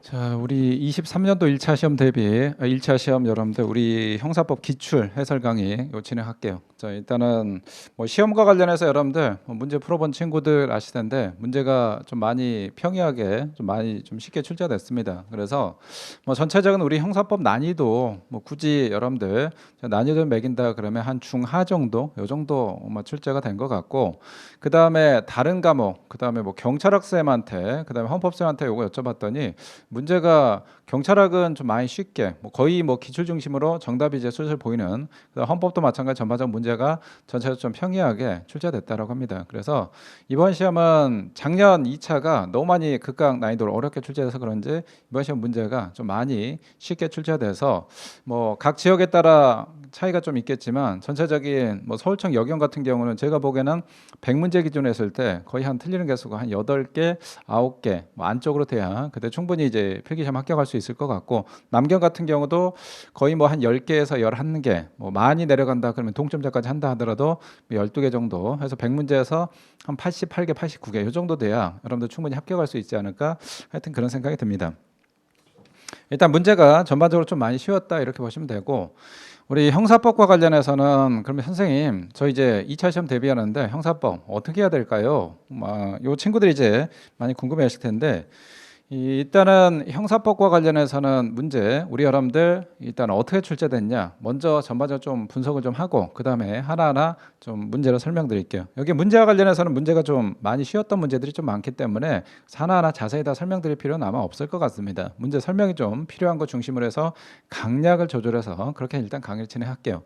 자, 우리 23년도 1차 시험 대비 1차 시험 여러분들 우리 형사법 기출 해설 강의 요 진행할게요. 자, 일단은 뭐 시험과 관련해서 여러분들 문제 풀어본 친구들 아실 텐데 문제가 좀 많이 평이하게 좀 많이 좀 쉽게 출제됐습니다. 그래서 뭐 전체적인 우리 형사법 난이도 뭐 굳이 여러분들 난이도를 매긴다 그러면 한 중하 정도 요 정도 뭐 출제가 된 것 같고, 그 다음에 다른 과목, 그 다음에 뭐 경찰학생한테, 그 다음에 헌법생한테 요거 여쭤봤더니 문제가 경찰학은 좀 많이 쉽게 뭐 거의 뭐 기출 중심으로 정답이 이제 슬슬 보이는, 헌법도 마찬가지 전반적 문제가 전체적으로 좀 평이하게 출제됐다라고 합니다. 그래서 이번 시험은 작년 2차가 너무 많이 극강 난이도를 어렵게 출제돼서 그런지 이번 시험 문제가 좀 많이 쉽게 출제돼서 뭐 각 지역에 따라 차이가 좀 있겠지만 전체적인 뭐 서울청 여경 같은 경우는 제가 보기에는 100문제 기준으로 했을 때 거의 한 틀리는 개수가 한 8개, 9개 뭐 안쪽으로 돼야 그때 충분히 이제 필기시험 합격할 수 있을 것 같고, 남경 같은 경우도 거의 뭐 한 10개에서 11개, 뭐 많이 내려간다 그러면 동점자까지 한다 하더라도 12개 정도 해서 100문제에서 한 88개, 89개 이 정도 돼야 여러분들 충분히 합격할 수 있지 않을까, 하여튼 그런 생각이 듭니다. 일단 문제가 전반적으로 좀 많이 쉬웠다 이렇게 보시면 되고, 우리 형사법과 관련해서는 그러면 선생님 저 이제 2차 시험 대비하는데 형사법 어떻게 해야 될까요? 요 친구들이 이제 많이 궁금해하실 텐데, 일단은 형사법과 관련해서는 문제 우리 여러분들 일단 어떻게 출제됐냐 먼저 전반적으로 좀 분석을 좀 하고 그 다음에 하나하나 좀 문제를 설명드릴게요. 여기 문제와 관련해서는 문제가 좀 많이 쉬웠던 문제들이 좀 많기 때문에 하나하나 자세히 다 설명드릴 필요는 아마 없을 것 같습니다. 문제 설명이 좀 필요한 거 중심으로 해서 강약을 조절해서 그렇게 일단 강의를 진행할게요.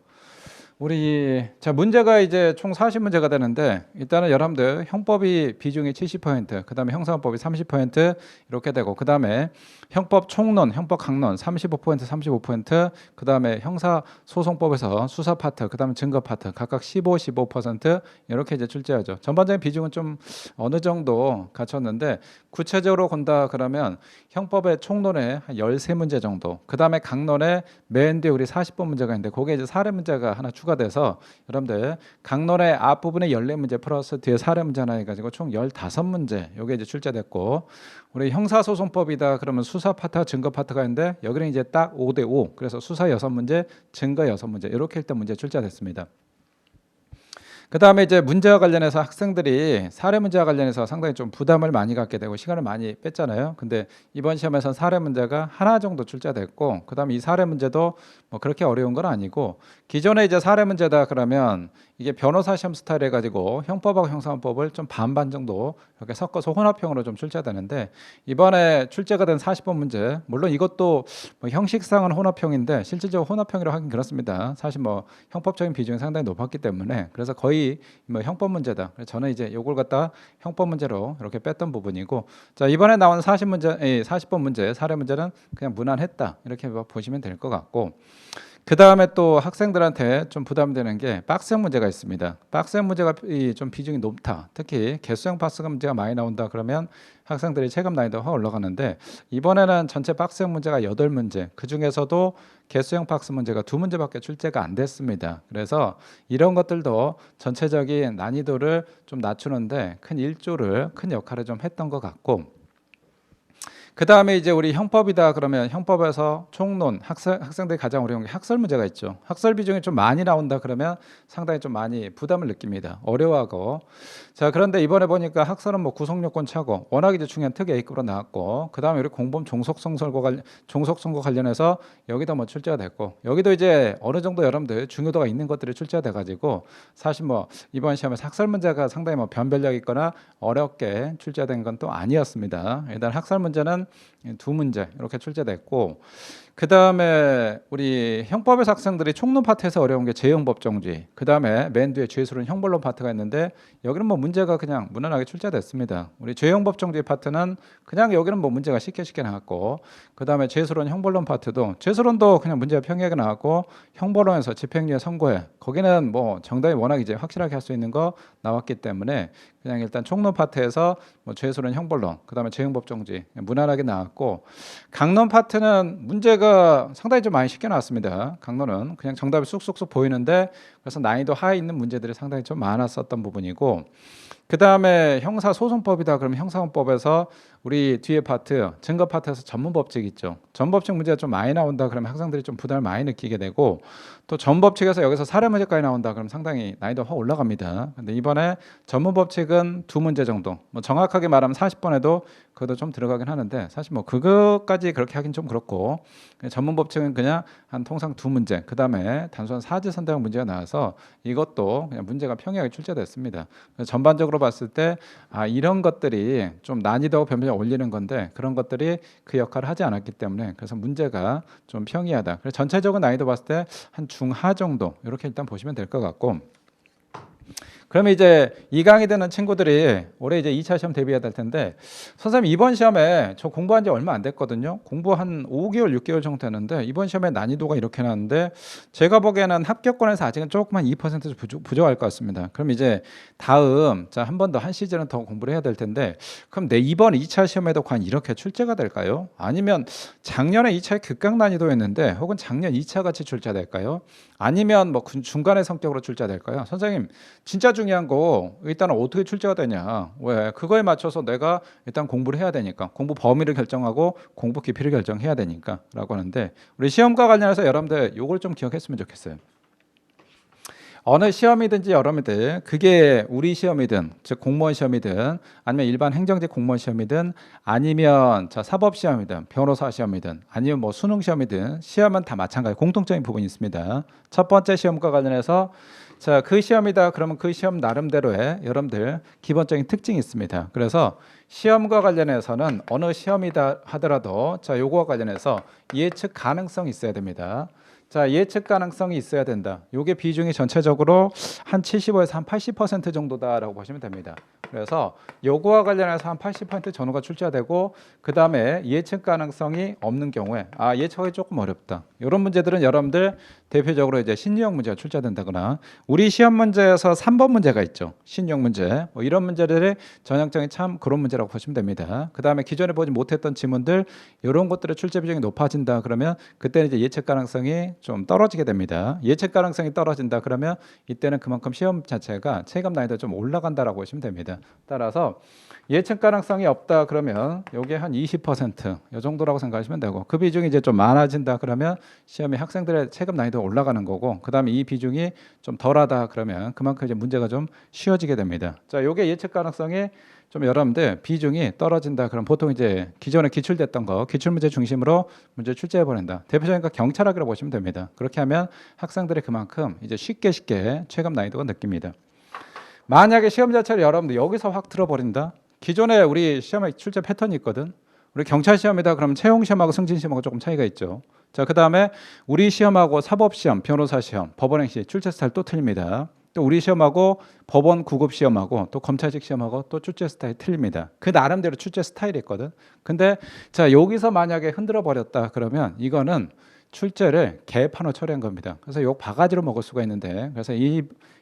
우리 자 문제가 이제 총 40문제가 되는데, 일단은 여러분들 형법이 비중이 70%, 그다음에 형사법이 30% 이렇게 되고, 그다음에 형법 총론, 형법 강론 35%, 35%, 그다음에 형사소송법에서 수사 파트, 그다음에 증거 파트 각각 15, 15% 이렇게 이제 출제하죠. 전반적인 비중은 좀 어느 정도 갖췄는데, 구체적으로 본다 그러면 형법의 총론에 한 13문제 정도, 그다음에 강론에 맨 뒤에 우리 40번 문제가 있는데 그게 이제 사례 문제가 하나 추가돼서 여러분들 강론의 앞부분에 14문제 플러스 뒤에 사례 문제 하나 해가지고 총 15문제 요게 이제 출제됐고, 우리 형사소송법이다 그러면 수사 파트와 증거 파트가 있는데 여기는 이제 딱 5대5, 그래서 수사 6문제, 증거 6문제 이렇게 일단 문제 출제됐습니다. 그 다음에 이제 문제와 관련해서 학생들이 사례 문제와 관련해서 상당히 좀 부담을 많이 갖게 되고 시간을 많이 뺐잖아요. 근데 이번 시험에서 사례 문제가 하나 정도 출제됐고, 그 다음에 이 사례 문제도 뭐 그렇게 어려운 건 아니고, 기존에 이제 사례 문제다 그러면 이게 변호사 시험 스타일 해가지고 형법하고 형사법을 좀 반반 정도 이렇게 섞어서 혼합형으로 좀 출제되는데, 이번에 출제가 된 40번 문제, 물론 이것도 뭐 형식상은 혼합형인데 실질적으로 혼합형이라고 하긴 그렇습니다. 사실 뭐 형법적인 비중이 상당히 높았기 때문에 그래서 거의 뭐 형법 문제다. 그래서 저는 이제 요걸 갖다 형법 문제로 이렇게 뺐던 부분이고, 자 이번에 나온 40번 문제 사례 문제는 그냥 무난했다 이렇게 보시면 될 것 같고, 그 다음에 또 학생들한테 좀 부담되는 게 빡센 문제가 있습니다. 빡센 문제가 좀 비중이 높다. 특히 개수형 박스형 문제가 많이 나온다 그러면 학생들이 체감 난이도가 확 올라가는데, 이번에는 전체 박스형 문제가 8문제, 그 중에서도 개수형 박스 문제가 2문제밖에 출제가 안 됐습니다. 그래서 이런 것들도 전체적인 난이도를 좀 낮추는데 큰 역할을 좀 했던 것 같고, 그 다음에 이제 우리 형법이다 그러면 형법에서 총론, 학생들이 가장 어려운 게 학설 문제가 있죠. 학설 비중이 좀 많이 나온다 그러면 상당히 좀 많이 부담을 느낍니다. 어려워하고. 자 그런데 이번에 보니까 학설은 뭐 구속요건 차고 워낙 이제 중요한 특 A급으로 나왔고, 그 다음에 우리 공범 종속선고 관련해서 여기도 뭐 출제가 됐고, 여기도 이제 어느 정도 여러분들 중요도가 있는 것들이 출제가 돼가지고 사실 뭐 이번 시험에서 학설 문제가 상당히 뭐 변별력 있거나 어렵게 출제된 건 또 아니었습니다. 일단 학설 문제는 2문제 이렇게 출제됐고, 그 다음에 우리 형법에서 학생들이 총론 파트에서 어려운 게 재형법정지, 그 다음에 맨 뒤에 죄수론 형벌론 파트가 있는데 여기는 뭐 문제가 그냥 무난하게 출제됐습니다. 우리 재형법정지 파트는 그냥 여기는 뭐 문제가 쉽게 나왔고, 그 다음에 죄수론 형벌론 파트도 죄수론도 그냥 문제가 평이하게 나왔고, 형벌론에서 집행유예 선고해 거기는 뭐 정답이 워낙 이제 확실하게 할 수 있는 거 나왔기 때문에 그냥 일단 총론 파트에서 뭐 죄수론 형벌론, 그 다음에 재형법정지 무난하게 나왔고, 강론 파트는 문제가 상당히 좀 많이 쉽게 나왔습니다. 강론은 그냥 정답이 쑥쑥쑥 보이는데 그래서 난이도 하에 있는 문제들이 상당히 좀 많았었던 부분이고, 그 다음에 형사소송법이다. 그러면 형사소송법에서 우리 뒤에 파트, 증거 파트에서 전문법칙 있죠. 전문법칙 문제가 좀 많이 나온다. 그러면 학생들이 좀 부담을 많이 느끼게 되고, 또 전문법칙에서 여기서 사례 문제까지 나온다. 그럼 상당히 난이도가 확 올라갑니다. 근데 이번에 전문법칙은 2문제 정도. 뭐 정확하게 말하면 40번에도 그것도 좀 들어가긴 하는데, 사실 뭐 그것까지 그렇게 하긴 좀 그렇고, 전문법칙은 그냥 한 통상 2문제. 그 다음에 단순한 사지선다형 문제가 나와서 이것도 그냥 문제가 평이하게 출제됐습니다. 전반적으로 봤을 때 이런 것들이 좀 난이도 변별력 올리는 건데 그런 것들이 그 역할을 하지 않았기 때문에 그래서 문제가 좀 평이하다. 그래서 전체적인 난이도 봤을 때 한 중하 정도 이렇게 일단 보시면 될 것 같고, 그러면 이제 2강이 되는 친구들이 올해 이제 2차 시험 대비해야 될 텐데, 선생님 이번 시험에 저 공부한 지 얼마 안 됐거든요. 공부 한 5개월, 6개월 정도 되는데 이번 시험에 난이도가 이렇게 나왔는데 제가 보기에는 합격권에서 아직은 조금만 2% 부족할 것 같습니다. 그럼 이제 다음 한 번 더 한 시즌은 더 공부를 해야 될 텐데, 그럼 내 이번 2차 시험에도 과연 이렇게 출제가 될까요? 아니면 작년에 2차에 극강 난이도였는데 혹은 작년 2차 같이 출제될까요? 아니면 뭐 중간의 성격으로 출제될까요? 선생님 진짜 중요한 거 일단은 어떻게 출제가 되냐. 왜? 그거에 맞춰서 내가 일단 공부를 해야 되니까. 공부 범위를 결정하고 공부 깊이를 결정해야 되니까 라고 하는데, 우리 시험과 관련해서 여러분들 요걸 좀 기억했으면 좋겠어요. 어느 시험이든지 여러분들 그게 우리 시험이든 즉 공무원 시험이든 아니면 일반 행정직 공무원 시험이든 아니면 사법 시험이든 변호사 시험이든 아니면 뭐 수능 시험이든 시험은 다 마찬가지 공통적인 부분이 있습니다. 첫 번째 시험과 관련해서 그 시험이다 그러면 그 시험 나름대로의 여러분들 기본적인 특징이 있습니다. 그래서 시험과 관련해서는 어느 시험이다 하더라도 요거와 관련해서 예측 가능성이 있어야 됩니다. 예측 가능성이 있어야 된다. 요게 비중이 전체적으로 한 75에서 한 80% 정도다라고 보시면 됩니다. 그래서 요거와 관련해서 한 80% 전후가 출제가 되고, 그 다음에 예측 가능성이 없는 경우에 예측하기 조금 어렵다. 이런 문제들은 여러분들 대표적으로 이제 신유형 문제가 출제된다거나 우리 시험 문제에서 3번 문제가 있죠. 신유형 문제. 뭐 이런 문제들의 전형적인 참 그런 문제라고 보시면 됩니다. 그 다음에 기존에 보지 못했던 지문들 이런 것들의 출제 비중이 높아진다 그러면 그때는 이제 예측 가능성이 좀 떨어지게 됩니다. 예측 가능성이 떨어진다 그러면 이때는 그만큼 시험 자체가 체감 난이도 좀 올라간다라고 보시면 됩니다. 따라서 예측 가능성이 없다 그러면 요게 한 20%이 정도라고 생각하시면 되고, 그 비중이 이제 좀 많아진다 그러면 시험에 학생들의 체감 난이도가 올라가는 거고, 그 다음에 이 비중이 좀 덜하다 그러면 그만큼 이제 문제가 좀 쉬워지게 됩니다. 요게 예측 가능성이 좀 여러분들 비중이 떨어진다 그럼 보통 이제 기존에 기출됐던 거 기출 문제 중심으로 문제 출제해 보낸다. 대표적인 거 경찰학이라고 보시면 됩니다. 그렇게 하면 학생들이 그만큼 이제 쉽게 체감 난이도가 느낍니다. 만약에 시험 자체를 여러분들 여기서 확 틀어버린다. 기존에 우리 시험의 출제 패턴이 있거든. 우리 경찰 시험이다 그러면 채용 시험하고 승진 시험하고 조금 차이가 있죠. 그 다음에 우리 시험하고 사법 시험, 변호사 시험, 법원행시 출제 스타일 또 틀립니다. 또 우리 시험하고 법원 9급 시험하고 또 검찰직 시험하고 또 출제 스타일이 틀립니다. 그 나름대로 출제 스타일이 있거든. 근데 여기서 만약에 흔들어 버렸다 그러면 이거는 출제를 개판으로 처리한 겁니다. 그래서 요 바가지로 먹을 수가 있는데, 그래서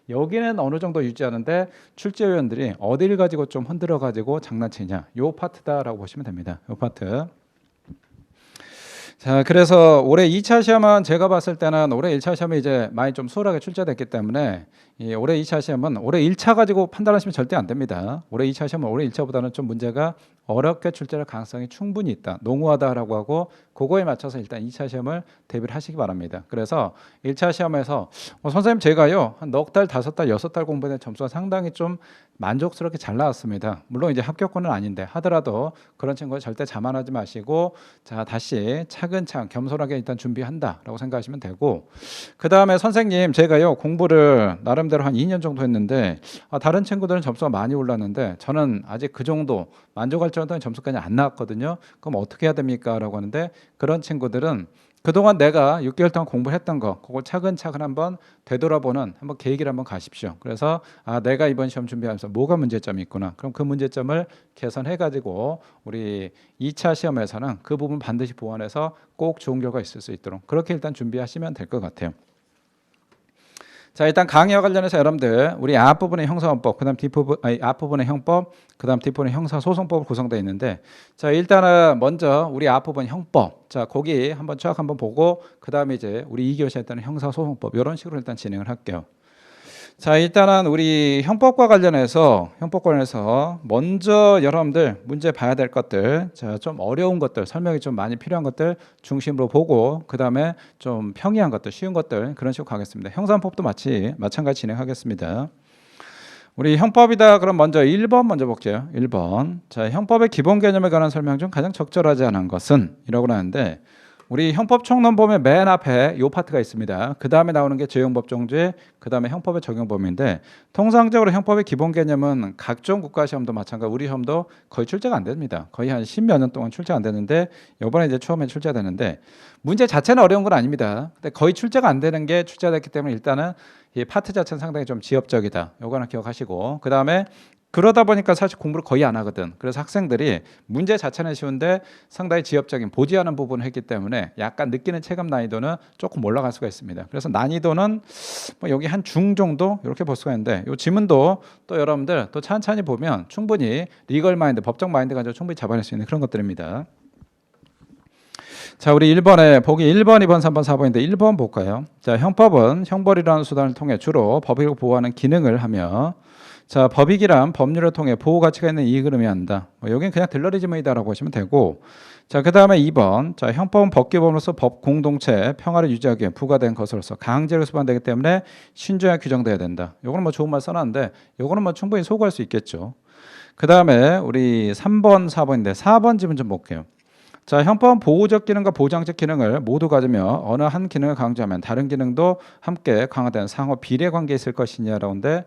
여기는 어느 정도 유지하는데 출제위원들이 어디를 가지고 좀 흔들어 가지고 장난치냐, 요 파트다라고 보시면 됩니다. 요 파트. 그래서 올해 2차 시험은 제가 봤을 때는 올해 1차 시험이 이제 많이 좀 수월하게 출제됐기 때문에 올해 2차 시험은 올해 1차 가지고 판단하시면 절대 안 됩니다. 올해 2차 시험은 올해 1차보다는 좀 문제가 어렵게 출제할 가능성이 충분히 있다. 농후하다라고 하고 그거에 맞춰서 일단 2차 시험을 대비를 하시기 바랍니다. 그래서 1차 시험에서 선생님 제가요 한 넉 달, 5달, 6달 공부된 점수가 상당히 좀 만족스럽게 잘 나왔습니다. 물론 이제 합격권은 아닌데 하더라도 그런 친구는 절대 자만하지 마시고 다시 차근차근 겸손하게 일단 준비한다라고 생각하시면 되고, 그 다음에 선생님 제가요 공부를 나름대로 한 2년 정도 했는데 다른 친구들은 점수가 많이 올랐는데 저는 아직 그 정도 만족할 정도의 점수까지 안 나왔거든요. 그럼 어떻게 해야 됩니까? 라고 하는데, 그런 친구들은 그동안 내가 6개월 동안 공부했던 거 그걸 차근차근 한번 되돌아보는 한번 계기를 한번 가십시오. 그래서 내가 이번 시험 준비하면서 뭐가 문제점이 있구나. 그럼 그 문제점을 개선해 가지고 우리 2차 시험에서는 그 부분 반드시 보완해서 꼭 좋은 결과 있을 수 있도록 그렇게 일단 준비하시면 될 것 같아요. 일단 강의와 관련해서 여러분들 우리 앞부분의 형사원법, 그다음 앞부분의 형법, 그다음 뒷부분의 형사소송법으로 구성되어 있는데, 일단은 먼저 우리 앞부분 형법, 거기 한번 한번 보고 그다음에 이제 우리 2교시에 있다는 형사소송법 이런 식으로 일단 진행을 할게요. 자, 일단은 우리 형법과 관련해서 먼저 여러분들 문제 봐야 될 것들, 자, 좀 어려운 것들, 설명이 좀 많이 필요한 것들 중심으로 보고 그다음에 좀 평이한 것들, 쉬운 것들 그런 식으로 가겠습니다. 형사법도 마찬가지 진행하겠습니다. 우리 형법이다. 그럼 먼저 1번 먼저 볼게요. 1번. 자, 형법의 기본 개념에 관한 설명 중 가장 적절하지 않은 것은 이라고 하는데 우리 형법 총론 보면 맨 앞에 요 파트가 있습니다. 그 다음에 나오는 게 재용법정죄, 그 다음에 형법의 적용 범위인데 통상적으로 형법의 기본 개념은 각종 국가 시험도 마찬가지, 우리 시험도 거의 출제가 안 됩니다. 거의 한 10몇 년 동안 출제 안 되는데 이번에 이제 처음에 출제가 되는데 문제 자체는 어려운 건 아닙니다. 근데 거의 출제가 안 되는 게 출제가 됐기 때문에 일단은 이 파트 자체는 상당히 좀 지엽적이다. 요거는 기억하시고 그 다음에 그러다 보니까 사실 공부를 거의 안 하거든. 그래서 학생들이 문제 자체는 쉬운데 상당히 지엽적인 보지하는 부분을 했기 때문에 약간 느끼는 체감 난이도는 조금 올라갈 수가 있습니다. 그래서 난이도는 뭐 여기 한 중 정도 이렇게 볼 수가 있는데 이 지문도 또 여러분들 또 찬찬히 보면 충분히 리걸 마인드, 법적 마인드 가지고 충분히 잡아낼 수 있는 그런 것들입니다. 자, 우리 1번에 보기 1번, 2번, 3번, 4번인데 1번 볼까요? 자, 형법은 형벌이라는 수단을 통해 주로 법익을 보호하는 기능을 하며 자, 법익이란 법률을 통해 보호 가치가 있는 이익을 의미한다. 여기는 그냥 들러리즘이다라고 보시면 되고 자, 그 다음에 2번 자, 형법은 법규범으로서 법 공동체 평화를 유지하기 위해 부과된 것으로서 강제로 수반되기 때문에 신중하게 규정돼야 된다. 요거는 뭐 좋은 말 써놨는데 요거는 뭐 충분히 소구할 수 있겠죠. 그 다음에 우리 3번, 4번인데 4번 지문 좀 볼게요. 자, 형법은 보호적 기능과 보장적 기능을 모두 가지며 어느 한 기능을 강조하면 다른 기능도 함께 강화되는 상호 비례 관계에 있을 것이냐라는데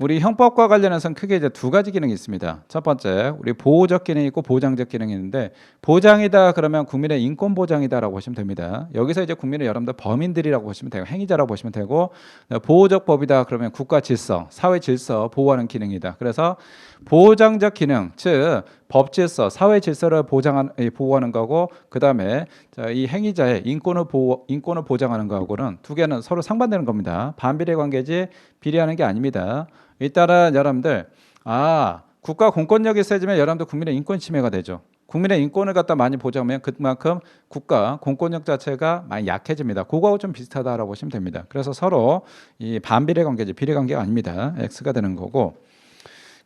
우리 형법과 관련해서는 크게 이제 두 가지 기능이 있습니다. 첫 번째, 우리 보호적 기능이 있고 보장적 기능이 있는데 보장이다 그러면 국민의 인권 보장이다라고 보시면 됩니다. 여기서 이제 국민을 여러분들 범인들이라고 보시면 되고 행위자라고 보시면 되고 보호적 법이다 그러면 국가 질서, 사회 질서 보호하는 기능이다. 그래서 보장적 기능, 즉 법 질서, 사회 질서를 보호하는 거고 그다음에 이 행위자의 인권을 보장하는 거하고는 두 개는 서로 상반되는 겁니다. 반비례 관계지 비례하는 게 아닙니다. 일단은 여러분들 국가 공권력이 세지면 여러분들 국민의 인권 침해가 되죠. 국민의 인권을 갖다 많이 보장하면 그만큼 국가 공권력 자체가 많이 약해집니다. 그거하고 좀 비슷하다라고 보시면 됩니다. 그래서 서로 이 반비례 관계지 비례 관계가 아닙니다. X가 되는 거고.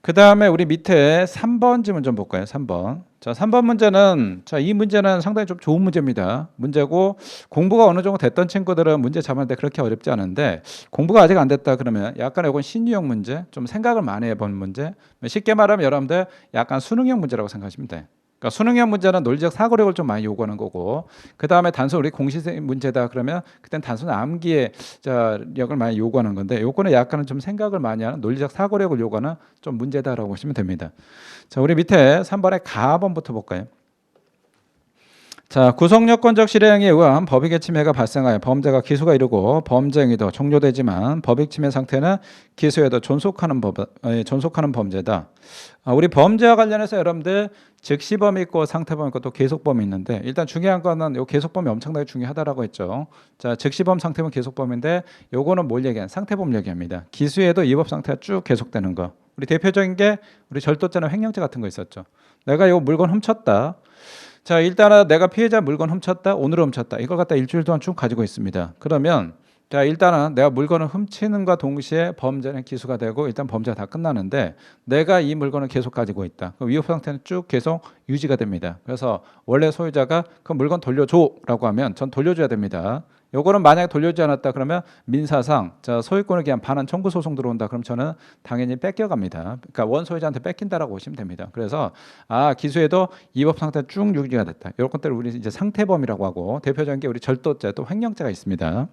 그 다음에 우리 밑에 3번 지문 좀 볼까요? 3번. 자, 3번 문제는 이 문제는 상당히 좀 좋은 문제입니다. 문제고 공부가 어느 정도 됐던 친구들은 문제 잡았는데 그렇게 어렵지 않은데 공부가 아직 안 됐다 그러면 약간 이건 신유형 문제, 좀 생각을 많이 해본 문제. 쉽게 말하면 여러분들 약간 수능형 문제라고 생각하시면 돼. 그러니까 수능형 문제는 논리적 사고력을 좀 많이 요구하는 거고 그 다음에 단순 우리 공식 문제다 그러면 그땐 단순 암기의 력을 많이 요구하는 건데 요거는 약간은 좀 생각을 많이 하는 논리적 사고력을 요구하는 좀 문제다라고 보시면 됩니다. 자, 우리 밑에 3번의 가번부터 볼까요? 자, 구속요건적 실행에 의한 법익의 침해가 발생하여 범죄가 기소가 이르고 범죄 행위도 종료되지만 법익 침해 상태는 기소에도 존속하는 범죄다. 우리 범죄와 관련해서 여러분들 즉시범이 있고 상태범이 있고 또 계속범이 있는데 일단 중요한 거는 요 계속범이 엄청나게 중요하다라고 했죠. 자, 즉시범, 상태범, 계속범인데 요거는 뭘 얘기하는 상태범 얘기합니다. 기소에도 위법 상태가 쭉 계속되는 거. 우리 대표적인 게 우리 절도죄나 횡령죄 같은 거 있었죠. 내가 요 물건 훔쳤다. 자, 일단은 내가 피해자 물건 훔쳤다, 오늘 훔쳤다. 이걸 갖다 일주일 동안 쭉 가지고 있습니다. 그러면 자, 일단은 내가 물건을 훔치는과 동시에 범죄는 기소가 되고 일단 범죄가 다 끝나는데 내가 이 물건을 계속 가지고 있다. 그럼 위법 상태는 쭉 계속 유지가 됩니다. 그래서 원래 소유자가 그 물건 돌려줘라고 하면 전 돌려줘야 됩니다. 요거는 만약에 돌려주지 않았다 그러면 민사상 소유권을 기한 반환 청구 소송 들어온다. 그럼 저는 당연히 뺏겨갑니다. 그러니까 원소유자한테 뺏긴다라고 보시면 됩니다. 그래서 기소에도 위법 상태가 쭉 유지가 됐다. 이런 것들을 우리 이제 상태범이라고 하고 대표적인 게 우리 절도죄 또 횡령죄가 있습니다.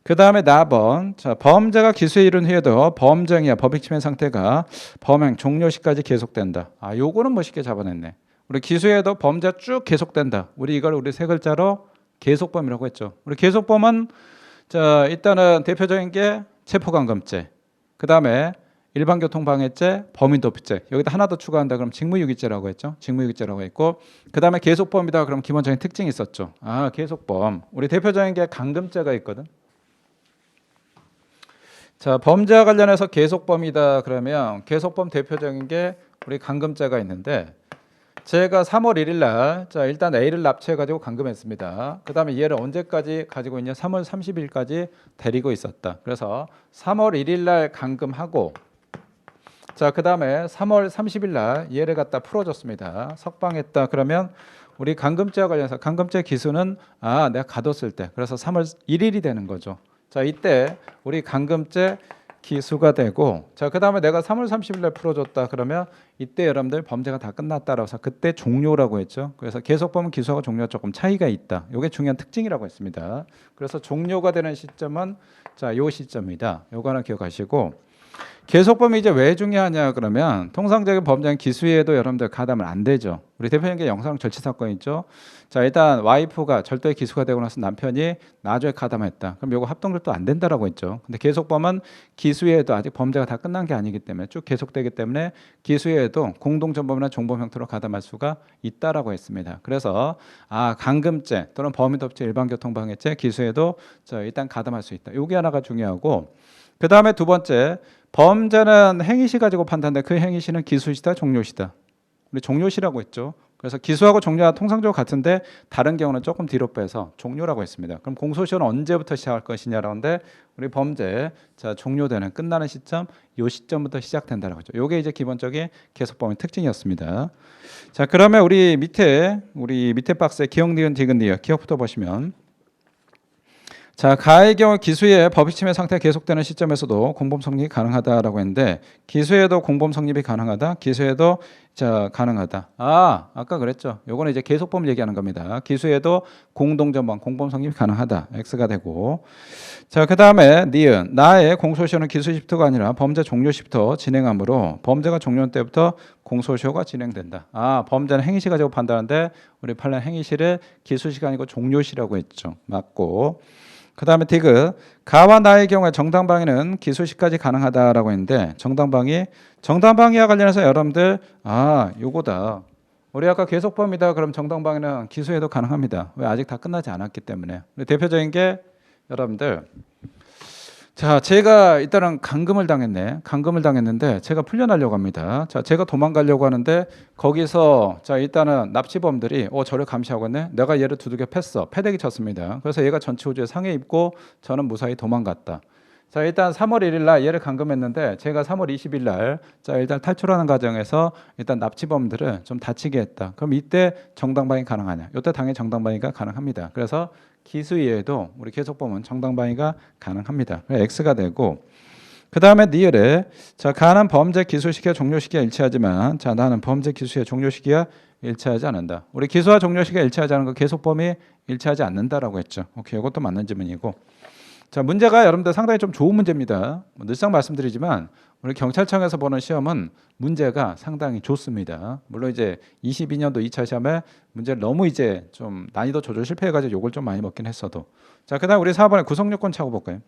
그 다음에 4번. 자, 범죄가 기소에 이른 후에도 범죄행위와 법익 침해 상태가 범행 종료 시까지 계속된다. 요거는 멋있게 잡아냈네. 우리 기소에도 범죄가 쭉 계속된다. 우리 이걸 우리 세 글자로 계속범이라고 했죠. 우리 계속범은 자, 일단은 대표적인 게 체포감금죄. 그 다음에 일반교통방해죄, 범인도피죄. 여기다 하나 더 추가한다 그럼 직무유기죄라고 했죠. 직무유기죄라고 했고 그 다음에 계속범이다 그럼 기본적인 특징이 있었죠. 계속범. 우리 대표적인 게 감금죄가 있거든. 자, 범죄와 관련해서 계속범이다 그러면 계속범 대표적인 게 우리 감금죄가 있는데 제가 3월 1일 날, 자, 일단 A를 납치해가지고 감금했습니다. 그 다음에 얘를 언제까지 가지고 있냐? 3월 30일까지 데리고 있었다. 그래서 3월 1일 날 감금하고, 자, 그 다음에 3월 30일 날 얘를 갖다 풀어줬습니다. 석방했다. 그러면 우리 감금죄와 관련해서 감금죄 기수는 내가 가뒀을 때, 그래서 3월 1일이 되는 거죠. 자, 이때 우리 감금죄 기수가 되고, 자, 그 다음에 내가 3월 30일 날 풀어줬다. 그러면 이때 여러분들 범죄가 다 끝났다라고 해서 그때 종료라고 했죠. 그래서 계속범은 기수하고 종료가 조금 차이가 있다. 이게 중요한 특징이라고 했습니다. 그래서 종료가 되는 시점은 자, 요 시점이다. 요거 하나 기억하시고, 계속범위 이제 왜 중요하냐 그러면 통상적인 범죄는 기수에도 여러분들 가담을 안 되죠. 우리 대표님께 영상 절취 사건 있죠. 자, 일단 와이프가 절도의 기수가 되고 나서 남편이 나중에 가담했다. 그럼 요거 합동급도 안 된다라고 했죠. 근데 계속범은 기수에도 아직 범죄가 다 끝난 게 아니기 때문에 쭉 계속되기 때문에 기수에도 공동전범이나 종범 형태로 가담할 수가 있다라고 했습니다. 그래서 감금죄 또는 범위도업죄 일반교통방해죄 기수에도 자, 일단 가담할 수 있다. 요게 하나가 중요하고, 그 다음에 두 번째, 범죄는 행위시 가지고 판단돼. 그 행위시는 기수시다, 종료시다. 우리 종료시라고 했죠. 그래서 기수하고 종료가 통상적으로 같은데 다른 경우는 조금 뒤로 빼서 종료라고 했습니다. 그럼 공소시효는 언제부터 시작할 것이냐라는데 우리 범죄 자 종료되는 끝나는 시점, 요 시점부터 시작된다라고 했죠. 요게 이제 기본적인 계속범의 특징이었습니다. 자, 그러면 우리 밑에 박스에 기억, 니은, 디귿, 니을 기억부터 보시면, 자, 가의 경우 기수의 법익 침해 상태가 계속되는 시점에서도 공범 성립이 가능하다라고 했는데, 기수에도 공범 성립이 가능하다, 기수에도 자 가능하다. 아까 그랬죠. 요거는 이제 계속범 얘기하는 겁니다. 기수에도 공동전범 공범 성립이 가능하다. X가 되고, 자, 그 다음에 니은 나의 공소시효는 기수 시부터가 아니라 범죄 종료 시부터 진행하므로 범죄가 종료된 때부터 공소시효가 진행된다. 범죄는 행위시 가지고 판단하는데 우리 판례 행위시를 기수시가 아니고 종료시라고 했죠. 맞고, 그 다음에 디귿 가와 나의 경우에 정당방위는 기수시까지 가능하다라고 했는데, 정당방위와 관련해서 여러분들 요거다. 우리 아까 계속범위다. 그럼 정당방위는 기수에도 가능합니다. 왜? 아직 다 끝나지 않았기 때문에. 대표적인 게 여러분들, 자, 제가 일단은 감금을 당했는데 제가 풀려나려고 합니다. 자, 제가 도망가려고 하는데 거기서 자, 일단은 납치범들이 저를 감시하고 있네. 내가 얘를 두들겨 팼어. 패대기 쳤습니다. 그래서 얘가 전치 후주에 상해 입고 저는 무사히 도망갔다. 자, 일단 3월 1일 날 얘를 감금했는데 제가 3월 20일 날 자, 일단 탈출하는 과정에서 일단 납치범들을 좀 다치게 했다. 그럼 이때 정당방위 가능하냐? 이때 당연히 정당방위가 가능합니다. 그래서 기수 이외에도 우리 계속범은 정당방위가 가능합니다. X가 되고, 그 다음에 니을에 자, 가는 범죄 기수 시기와 종료 시기가 일치하지만 자, 나는 범죄 기수 시기와 종료 시기가 일치하지 않는다. 우리 기수와 종료 시기가 일치하지 않은 거 계속범이 일치하지 않는다라고 했죠. 오케이, 이것도 맞는 질문이고. 자, 문제가 여러분들 상당히 좀 좋은 문제입니다. 늘상 말씀드리지만 우리 경찰청에서 보는 시험은 문제가 상당히 좋습니다. 물론 이제 22년도 2차 시험에 문제를 너무 이제 좀 난이도 조절 실패해가지고 욕을 좀 많이 먹긴 했어도. 자, 그다음 우리 4번에 구성요건 차고 볼까요?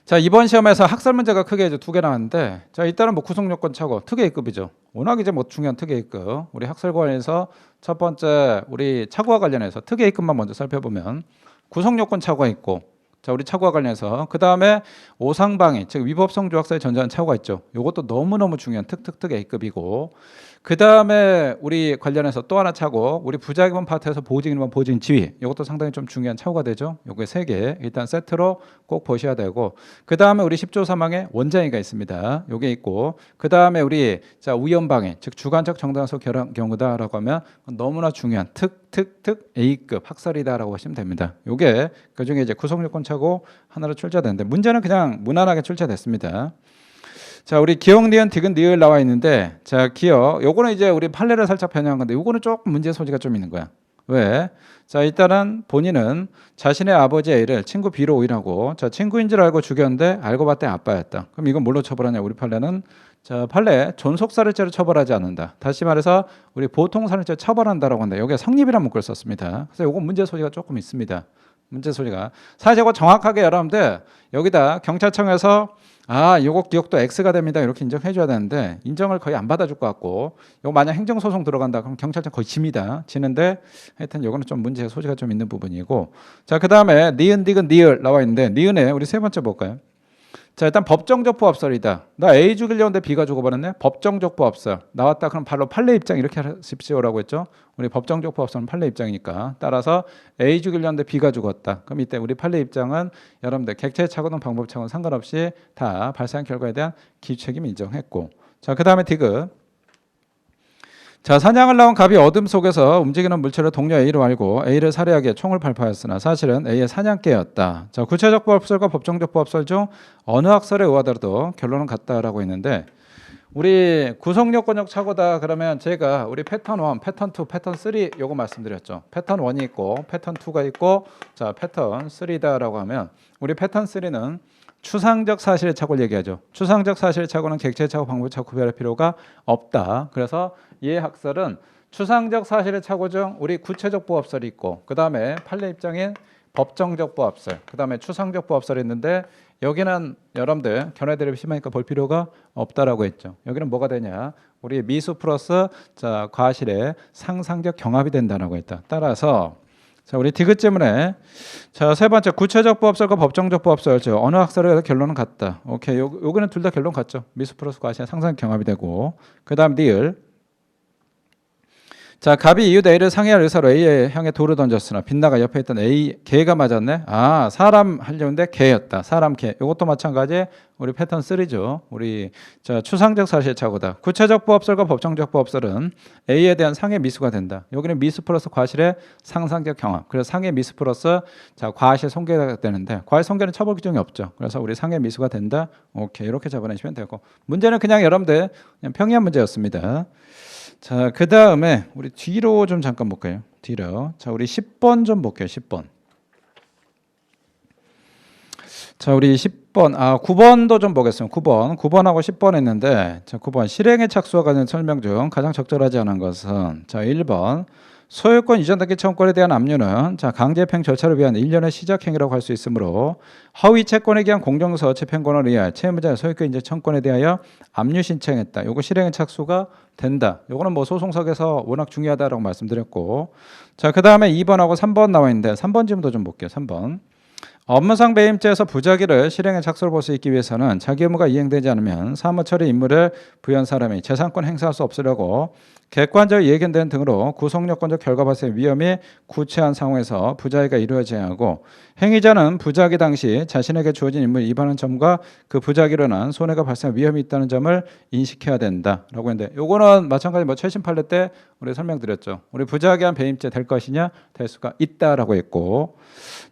자, 이번 시험에서 학설 문제가 크게 이제 2개 나왔는데, 자, 일단은 뭐 구성요건 차고 특혜급이죠. 워낙 이제 뭐 중요한 특혜급. 우리 학설과 관련해서 첫 번째 우리 차고와 관련해서 특혜급만 먼저 살펴보면 구성요건 차고가 있고, 자, 우리 차고와 관련해서 그 다음에 오상방위, 즉 위법성 조학사에 전제한 차고가 있죠. 이것도 너무너무 중요한 특특특 A급이고, 그 다음에 우리 관련해서 또 하나 차고, 우리 부작용 파트에서 보증 1번 보증 지위, 이것도 상당히 좀 중요한 차고가 되죠. 요게 3개 일단 세트로 꼭 보셔야 되고, 그 다음에 우리 10조 사망에 원장애가 있습니다. 요게 있고, 그 다음에 우리 자 우연방해, 즉 주관적 정당성 결함 경우다라고 하면 너무나 중요한 특특 A급 학설이다라고 보시면 됩니다. 요게 그 중에 이제 구성요건 차고 하나로 출제되는데, 문제는 그냥 무난하게 출제됐습니다. 자, 우리 기억, 니은, 디귿, 니을 나와 있는데, 자, 기억, 요거는 이제 우리 판례를 살짝 변형한 건데, 요거는 조금 문제 소지가 좀 있는 거야. 왜? 자, 일단은 본인은 자신의 아버지 A를 친구 B로 오인하고, 자, 친구인 줄 알고 죽였는데 알고 봤더니 아빠였다. 그럼 이건 뭘로 처벌하냐? 우리 판례는 자, 판례 존속살인죄로 처벌하지 않는다. 다시 말해서 우리 보통살인죄로 처벌한다라고 한다. 여기에 성립이라는 문구를 썼습니다. 그래서 요건 문제 소지가 조금 있습니다. 문제 소지가. 사실 이거 정확하게 여러분들 여기다 경찰청에서 요거 기억도 X가 됩니다. 이렇게 인정해 줘야 되는데 인정을 거의 안 받아줄 것 같고, 요거 만약 행정소송 들어간다 그럼 경찰청 거의 집니다. 지는데 하여튼 요거는 좀 문제 소지가 좀 있는 부분이고, 자, 그 다음에 니은, 디귿, 니을 나와 있는데, 니은에 우리 세 번째 볼까요? 자, 일단 법정적 부합설이다. 나 A 죽이려는데 B가 죽어버렸네. 법정적 부합설 나왔다. 그럼 바로 판례 입장 이렇게 하십시오라고 했죠. 우리 법정적 부합설은 판례 입장이니까. 따라서 A 죽이려는데 B가 죽었다. 그럼 이때 우리 판례 입장은 여러분들 객체 착오는 방법 착오는 상관없이 다 발생한 결과에 대한 기책임 인정했고. 자, 그 다음에 디귿. 자, 사냥을 나온 갑이 어둠 속에서 움직이는 물체를 동료 A로 알고 A를 살해하기 위해 총을 발포하였으나 사실은 A의 사냥개였다. 자, 구체적 부합설과 법정적 부합설 중 어느 학설에 의하더라도 결론은 같다라고 했는데 우리 구성요건적 착오다 그러면 제가 우리 패턴 1, 패턴 2, 패턴 3 요거 말씀드렸죠. 패턴 1이 있고 패턴 2가 있고 자, 패턴 3다라고 하면 우리 패턴 3는 추상적 사실의 착오를 얘기하죠. 추상적 사실의 착오는 객체 착오, 방법 착오 구별할 필요가 없다. 그래서 이 학설은 추상적 사실의 착오 중 우리 구체적 부합설이 있고 그 다음에 판례 입장인 법정적 부합설, 그 다음에 추상적 부합설이 있는데 여기는 여러분들 견해 대립 심하니까 볼 필요가 없다라고 했죠. 여기는 뭐가 되냐? 우리 미수 플러스 자 과실의 상상적 경합이 된다라고 했다. 따라서 자 우리 디귿 질문에 자 세 번째 구체적 부합설과 법정적 부합설 즉 어느 학설에 결론은 같다. 오케이 여기는 둘 다 결론 같죠. 미수 플러스 과실의 상상 경합이 되고 그 다음 니을 자 갑이 이웃 A를 상해할 의사로 A에 향해 돌을 던졌으나 빗나가 옆에 있던 A 개가 맞았네. 아 사람 하려는데 개였다. 사람 개. 이것도 마찬가지 우리 패턴 3죠. 우리 자 추상적 사실 착오다. 구체적 부합설과 법정적 부합설은 A에 대한 상해 미수가 된다. 여기는 미수 플러스 과실의 상상적 경합. 그래서 상해 미수 플러스 자 과실 손괴가 되는데 과실 손괴는 처벌 규정이 없죠. 그래서 우리 상해 미수가 된다. 오케이 이렇게 잡아내시면 되고 문제는 그냥 여러분들 그냥 평이한 문제였습니다. 자, 그 다음에 우리 뒤로 좀 잠깐 볼까요? 뒤로. 자, 우리 10번 좀 볼게요. 10번. 자, 우리 10번, 9번도 좀 보겠습니다. 9번. 9번하고 10번 했는데, 자, 9번. 실행의 착수와 관련 설명 중 가장 적절하지 않은 것은, 자, 1번. 소유권 이전 등기 청구권에 대한 압류는 자 강제집행 절차를 위한 일련의 시작행위라고 할 수 있으므로 허위 채권에 기한 공정서 집행권을 의하여 채무자의 소유권 인제 청구권에 대하여 압류 신청했다. 요거 실행의 착수가 된다. 요거는 뭐 소송석에서 워낙 중요하다라고 말씀드렸고 자 그다음에 2번하고 3번 나와 있는데 3번 질문도 좀 볼게요. 3번. 업무상 배임죄에서 부작위를 실행에 착수를 볼 수 있기 위해서는 자기 의무가 이행되지 않으면 사무처리 임무를 부여한 사람이 재산권 행사할 수 없으려고 객관적 예견된 등으로 구속요건적 결과 발생 위험이 구체한 상황에서 부작위가 이루어져야 하고 행위자는 부작위 당시 자신에게 주어진 임무를 위반한 점과 그 부작위로 인한 손해가 발생할 위험이 있다는 점을 인식해야 된다라고 했는데 요거는 마찬가지 뭐 최신 판례 때 우리 설명드렸죠. 우리 부작위한 배임죄 될 것이냐 될 수가 있다라고 했고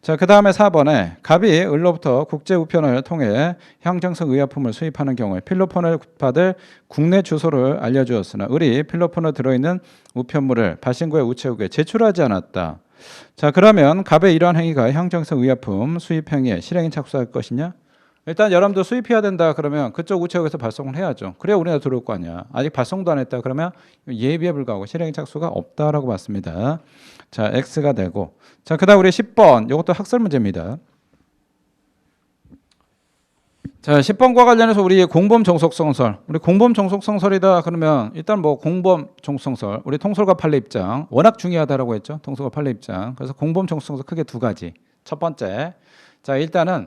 자, 그 다음에 4번에 갑이 을로부터 국제 우편을 통해 형정성 의약품을 수입하는 경우에 필로폰을 받을 국내 주소를 알려주었으나 을이 필로폰에 들어있는 우편물을 발신구의 우체국에 제출하지 않았다. 자, 그러면 갑의 이러한 행위가 형정성 의약품 수입 행위에 실행에 착수할 것이냐? 일단 여러분들 수입해야 된다 그러면 그쪽 우체국에서 발송을 해야죠. 그래야 우리나라 들어올 거 아니야. 아직 발송도 안 했다 그러면 예비에 불과하고 실행에 착수가 없다라고 봤습니다. 자, X가 되고 자, 그다음 우리 10번 이것도 학설 문제입니다. 자, 10번과 관련해서 우리 공범 종속성설 우리 공범 종속성설이다 그러면 일단 뭐 공범 종속성설 우리 통솔과 판례 입장 워낙 중요하다라고 했죠. 통솔과 판례 입장. 그래서 공범 종속성설 크게 두 가지. 첫 번째 자 일단은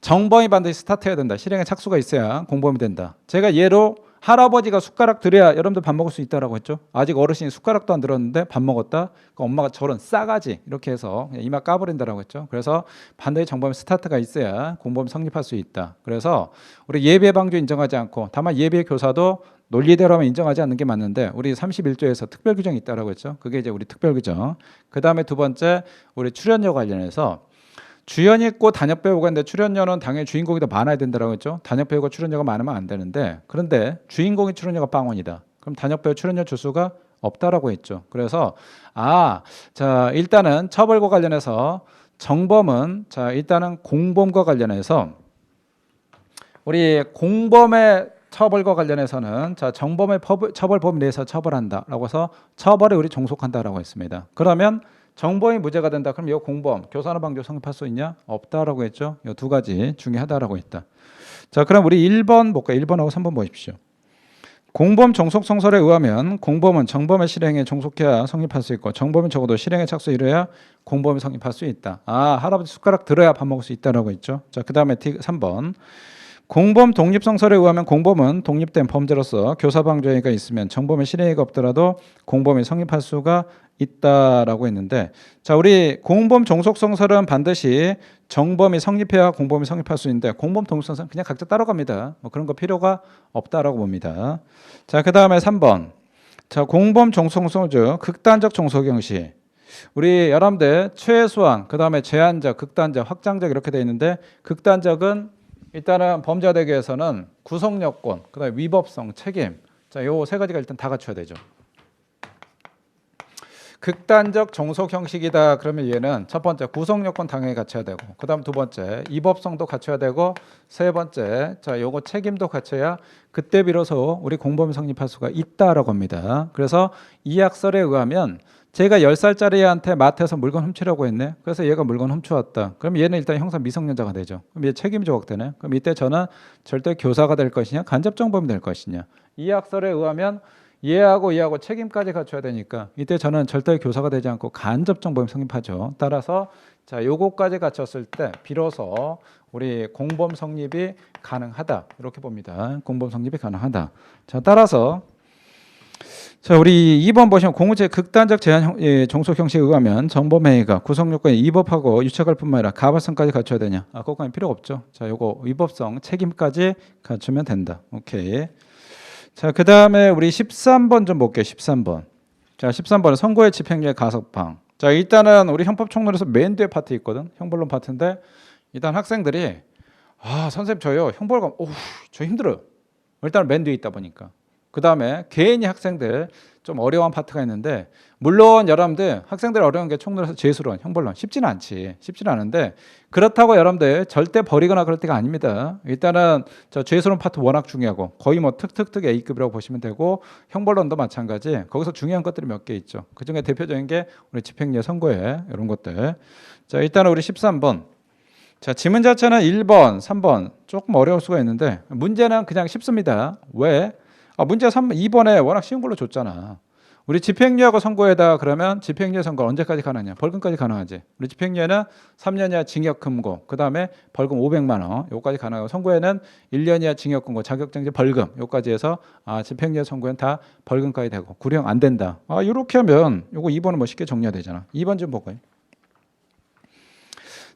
정범이 반드시 스타트해야 된다. 실행에 착수가 있어야 공범이 된다. 제가 예로 할아버지가 숟가락 들여야 여러분들 밥 먹을 수 있다라고 했죠. 아직 어르신이 숟가락도 안 들었는데 밥 먹었다. 그러니까 엄마가 저런 싸가지 이렇게 해서 이마 까버린다라고 했죠. 그래서 반드시 정범의 스타트가 있어야 공범이 성립할 수 있다. 그래서 우리 예비의 방주 인정하지 않고 다만 예비의 교사도 논리대로 하면 인정하지 않는 게 맞는데 우리 31조에서 특별 규정이 있다라고 했죠. 그게 이제 우리 특별 규정. 그다음에 두 번째 우리 출연료 관련해서 주연이 있고 단역 배우가 있는데 출연료는 당연히 주인공이 더 많아야 된다라고 했죠. 단역 배우가 출연료가 많으면 안 되는데 그런데 주인공이 출연료가 빵원이다. 그럼 단역 배우 출연료 줄 수가 없다라고 했죠. 그래서 자 일단은 처벌과 관련해서 정범은 자 일단은 공범과 관련해서 우리 공범의 처벌과 관련해서는 자 정범의 처벌 범위 내에서 처벌한다라고 해서 처벌에 우리 종속한다라고 했습니다. 그러면 정범이 무죄가 된다. 그럼 이 공범, 교사나 방조 성립할 수 있냐? 없다라고 했죠. 이 두 가지 중요하다라고 했다. 자, 그럼 우리 1번 볼까요? 1번하고 3번 보십시오. 공범 종속성설에 의하면 공범은 정범의 실행에 종속해야 성립할 수 있고 정범은 적어도 실행에 착수 이뤄야 공범이 성립할 수 있다. 할아버지 숟가락 들어야 밥 먹을 수 있다라고 했죠. 자, 그 다음에 3번. 공범 독립성설에 의하면 공범은 독립된 범죄로서 교사방조행위가 있으면 정범의 실행위가 없더라도 공범이 성립할 수가 있다라고 했는데, 자, 우리 공범 종속성설은 반드시 정범이 성립해야 공범이 성립할 수 있는데 공범 독립성설은 그냥 각자 따라갑니다. 뭐 그런 거 필요가 없다라고 봅니다. 자, 그 다음에 3번. 자, 공범 종속성설 중 극단적 종속 형식. 우리 여러분들 최소한, 그 다음에 제한적, 극단적, 확장적 이렇게 돼 있는데, 극단적은 일단은 범죄가 되기 위해서는 구성 요건, 그 다음에 위법성, 책임, 자, 요 세 가지가 일단 다 갖춰야 되죠. 극단적 종속 형식이다 그러면 얘는 첫 번째 구성 요건 당연히 갖춰야 되고, 그 다음 두 번째 위법성도 갖춰야 되고, 세 번째 자 요거 책임도 갖춰야 그때 비로소 우리 공범이 성립할 수가 있다라고 합니다. 그래서 이 약설에 의하면 제가 10살짜리한테 마트에서 물건 훔치려고 했네. 그래서 얘가 물건 훔쳐왔다. 그럼 얘는 일단 형사 미성년자가 되죠. 그럼 얘 책임이 조각되네. 그럼 이때 저는 절대 교사가 될 것이냐, 간접정범이 될 것이냐. 이 약설에 의하면 얘하고 책임까지 갖춰야 되니까 이때 저는 절대 교사가 되지 않고 간접정범이 성립하죠. 따라서 자 요거까지 갖췄을 때 비로소 우리 공범 성립이 가능하다 이렇게 봅니다. 공범 성립이 가능하다. 자 따라서 자 우리 2번 보시면 공무체 극단적 제한 종속 형식에 의하면 정범행위가 구성 요건에 위법하고 유착할 뿐만 아니라 가발성까지 갖춰야 되냐? 그것까지 필요 없죠. 자 요거 위법성 책임까지 갖추면 된다. 오케이. 자, 그 다음에 우리 13번 좀 볼게요. 13번. 자, 13번은 선고의 집행유예 가석방. 자, 일단은 우리 형법 총론에서 맨 뒤에 파트 있거든. 형벌론 파트인데 일단 학생들이 선생님 저요 형벌관 저 힘들어요. 일단 맨 뒤에 있다 보니까. 그 다음에 개인이 학생들 좀 어려운 파트가 있는데, 물론 여러분들 학생들 어려운 게 총론에서 재수론, 형벌론 쉽지는 않은데 그렇다고 여러분들 절대 버리거나 그럴 때가 아닙니다. 일단은 저 재수론 파트 워낙 중요하고 거의 뭐 특특특 A급이라고 보시면 되고, 형벌론도 마찬가지. 거기서 중요한 것들이 몇 개 있죠. 그 중에 대표적인 게 우리 집행유예 선고에 이런 것들. 자 일단은 우리 13번. 자 지문 자체는 1번, 3번 조금 어려울 수가 있는데 문제는 그냥 쉽습니다. 왜? 문제 2번에 워낙 쉬운 걸로 줬잖아. 우리 집행유예하고 선고에다 그러면 집행유예 선고 언제까지 가능하냐? 벌금까지 가능하지. 우리 집행유예는 3년 이하 징역 금고, 그 다음에 벌금 500만 원 요까지 가능하고, 선고에는 1년 이하 징역 금고, 자격정지 벌금 요까지 해서 집행유예 선고에는 다 벌금까지 되고 구형 안 된다. 이렇게 하면 요거 2번은 뭐 쉽게 정리가 되잖아. 2번 좀 볼까요?